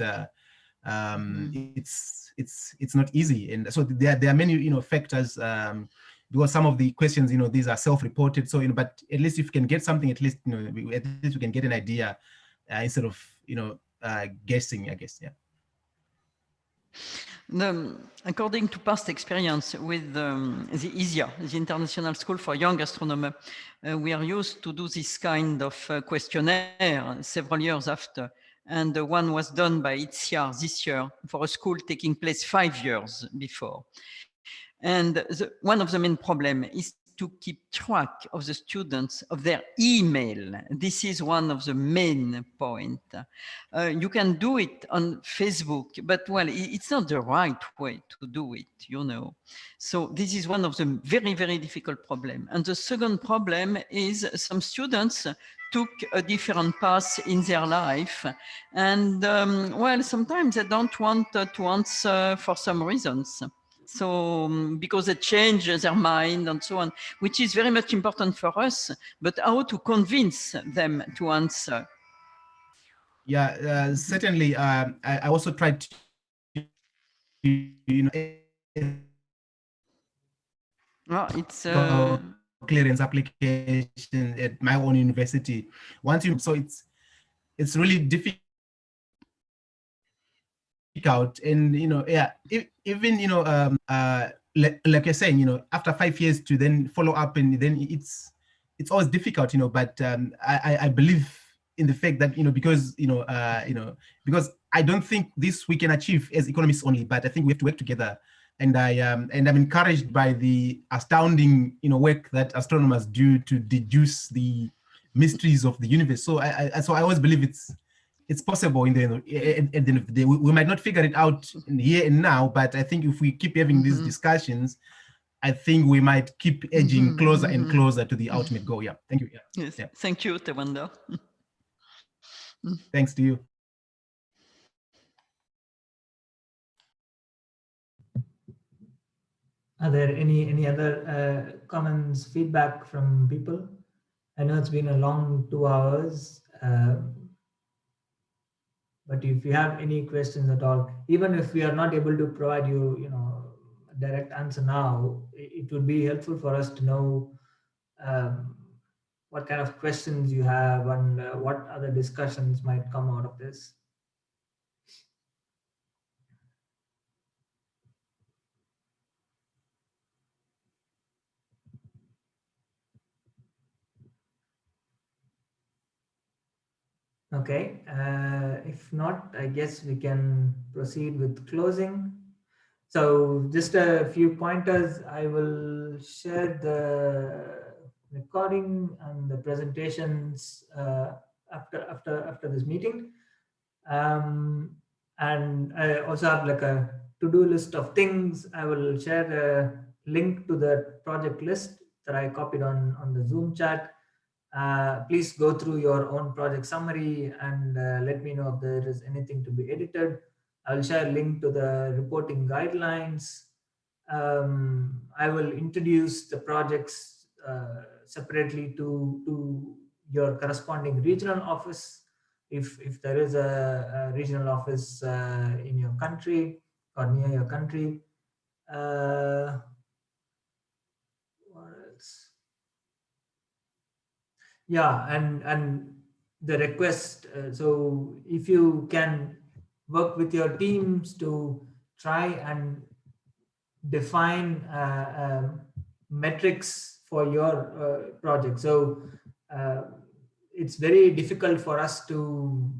it's not easy, and so there are many, you know, factors. Because some of the questions, you know, these are self-reported. So, you know, but at least if you can get something, at least, you know, at least we can get an idea instead of, you know, guessing, I guess. Yeah. According to past experience with the ISIA, the International School for Young Astronomers, we are used to do this kind of questionnaire several years after. And the one was done by ITSIA this year for a school taking place 5 years before. And one of the main problems is to keep track of the students, of their email. This is one of the main points. You can do it on Facebook, but well, it's not the right way to do it, you know. So this is one of the very, very difficult problems. And the second problem is some students took a different path in their life. And well, sometimes they don't want to answer for some reasons. So because they change their mind and so on, which is very much important for us, but how to convince them to answer. Yeah, certainly. I also tried to, you know, it's clearance application at my own university. Once you, so it's really difficult. And, you know, yeah, even, you know, like you're saying, you know, after 5 years to then follow up, and then it's always difficult, you know. But I believe in the fact that, you know, because because I don't think this we can achieve as economists only, but I think we have to work together. And I'm encouraged by the astounding, you know, work that astronomers do to deduce the mysteries of the universe. So I always believe it's possible at the end of the day. We might not figure it out here and now, but I think if we keep having these discussions, I think we might keep edging closer and closer to the ultimate goal. Yeah, thank you. Yeah. Yes, yeah. Thank you, Tawanda. Thanks to you. Are there any other comments, feedback from people? I know it's been a long 2 hours, but if you have any questions at all, even if we are not able to provide you, you know, a direct answer now, it would be helpful for us to know what kind of questions you have and what other discussions might come out of this. Okay, if not, I guess we can proceed with closing. So just a few pointers. I will share the recording and the presentations after this meeting. And I also have like a to-do list of things. I will share a link to the project list that I copied on the Zoom chat. Please go through your own project summary and let me know if there is anything to be edited. I'll share a link to the reporting guidelines. I will introduce the projects separately to your corresponding regional office, if there is a regional office in your country or near your country. What else? Yeah, and the request. So if you can work with your teams to try and define metrics for your project. So it's very difficult for us to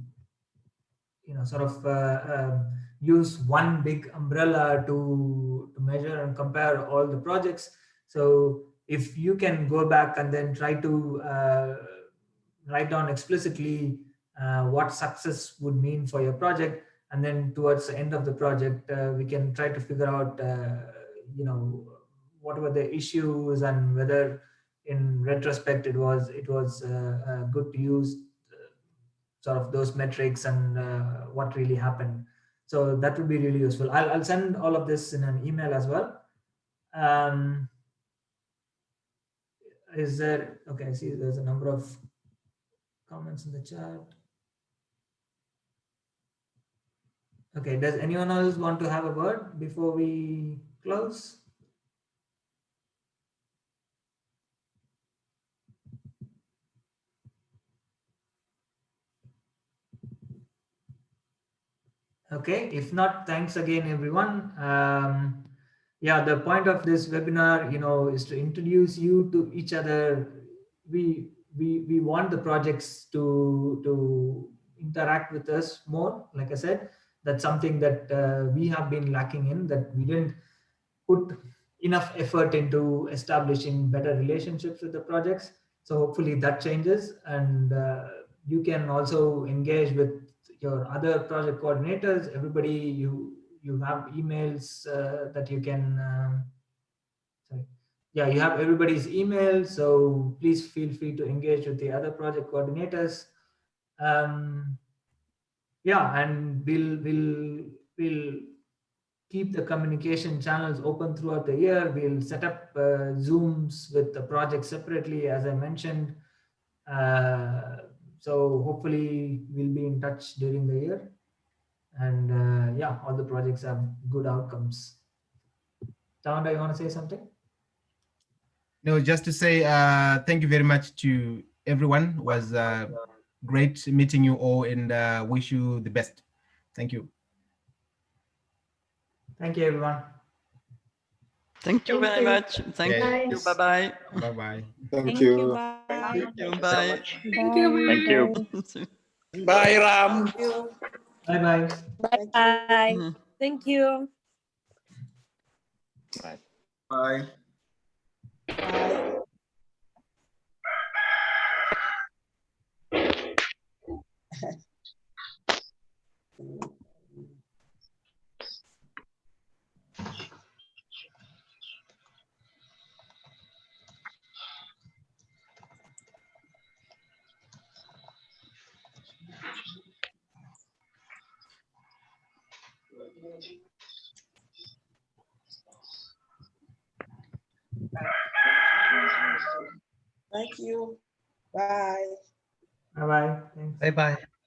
sort of use one big umbrella to measure and compare all the projects. So if you can go back and then try to write down explicitly what success would mean for your project, and then towards the end of the project we can try to figure out what were the issues and whether in retrospect it was good to use sort of those metrics and what really happened. So that would be really useful. I'll send all of this in an email as well. Is there, okay, I see there's a number of comments in the chat. Okay, does anyone else want to have a word before we close? Okay, if not, thanks again, everyone. Yeah, the point of this webinar, is to introduce you to each other. We want the projects to interact with us more. Like I said, that's something that we have been lacking in, that we didn't put enough effort into establishing better relationships with the projects. So hopefully that changes, and you can also engage with your other project coordinators. Everybody, you have emails that you can you have everybody's email, so please feel free to engage with the other project coordinators. Yeah, and we'll keep the communication channels open throughout the year. We'll set up Zooms with the project separately, as I mentioned. So hopefully we'll be in touch during the year, and yeah, all the projects have good outcomes. Tawanda, you want to say something? No, just to say thank you very much to everyone. It was great meeting you all, and wish you the best. Thank you. Thank you, everyone. Thank you very much. Thank you. Bye-bye. Bye-bye. Thank you. Bye. Thank you. Bye. Thank you. Thank you. Bye, Ram. Bye-bye. Bye. Thank you. Bye. Bye. Thank you. Bye. Bye-bye. Thanks. Bye-bye.